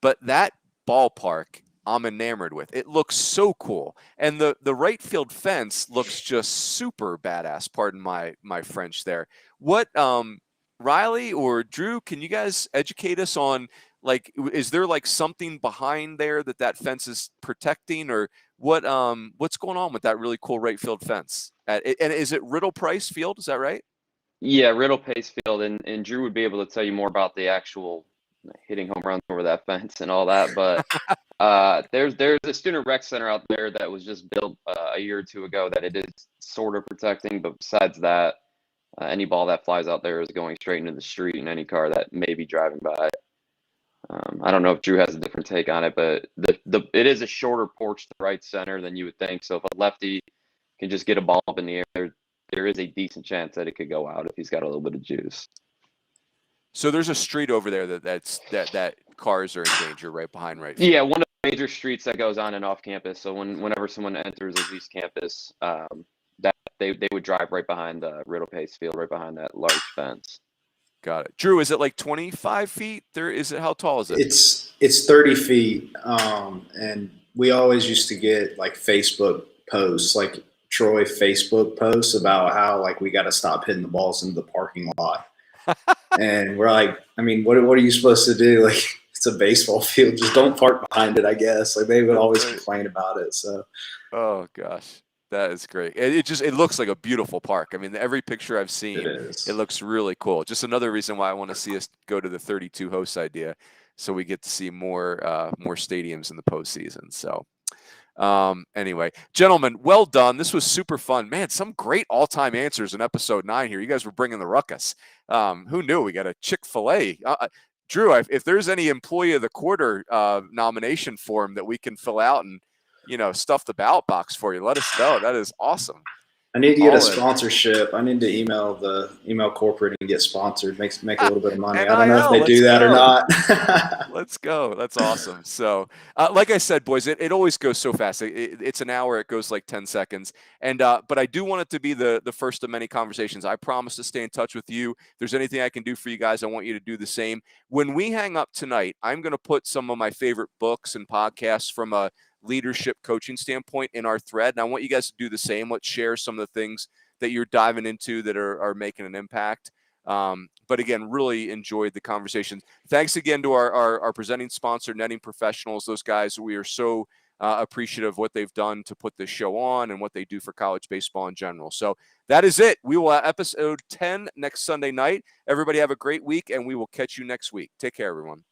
but that ballpark I'm enamored with. It looks so cool. And the right field fence looks just super badass. Pardon my French there. What, Riley or Drew, can you guys educate us on, like, is there like something behind there that fence is protecting, or what's going on with that really cool right field fence? And is it Riddle Price Field? Is that right? Yeah, Riddle Pace Field, and Drew would be able to tell you more about the actual hitting home runs over that fence and all that. But there's a student rec center out there that was just built a year or two ago that it is sort of protecting. But besides that, any ball that flies out there is going straight into the street, and any car that may be driving by. I don't know if Drew has a different take on it, but it is a shorter porch to right center than you would think. So if a lefty can just get a ball up in the air, there is a decent chance that it could go out if he's got a little bit of juice. So there's a street over there that cars are in danger right behind right field. Yeah, one of the major streets that goes on and off campus. So whenever someone enters at least campus, that they would drive right behind the Riddle Pace Field, right behind that large fence. Got it. Drew, is it like 25 feet? How tall is it? It's 30 feet. And we always used to get like Facebook posts, like Troy Facebook posts about how like we got to stop hitting the balls into the parking lot. And we're like, I mean, what are you supposed to do? Like, it's a baseball field. Just don't park behind it, I guess. Like, they would always complain about it. So, oh gosh, that is great. It looks like a beautiful park. I mean, every picture I've seen, it looks really cool. Just another reason why I want to see us go to the 32 host idea, so we get to see more stadiums in the postseason. So, Anyway, gentlemen, well done. This was super fun, man. Some great all-time answers in episode 9 here. You guys were bringing the ruckus. Who knew? We got a Chick-fil-A. Drew, if there's any employee of the quarter nomination form that we can fill out and, stuff the ballot box for you, let us know. That is awesome. I need to get All a in. sponsorship. I need to email corporate and get sponsored. Make a little bit of money. I NIL, don't know if they do that or not. Let's go. That's awesome. So, like I said, boys, it always goes so fast. It's an hour. It goes like 10 seconds. And but I do want it to be the first of many conversations. I promise to stay in touch with you. If there's anything I can do for you guys, I want you to do the same. When we hang up tonight, I'm going to put some of my favorite books and podcasts from a leadership coaching standpoint in our thread. And I want you guys to do the same. Let's share some of the things that you're diving into that are making an impact. But again, really enjoyed the conversation. Thanks again to our presenting sponsor, Netting Professionals. Those guys, we are so appreciative of what they've done to put this show on and what they do for college baseball in general. So that is it. We will have episode 10 next Sunday night. Everybody have a great week, and we will catch you next week. Take care, everyone.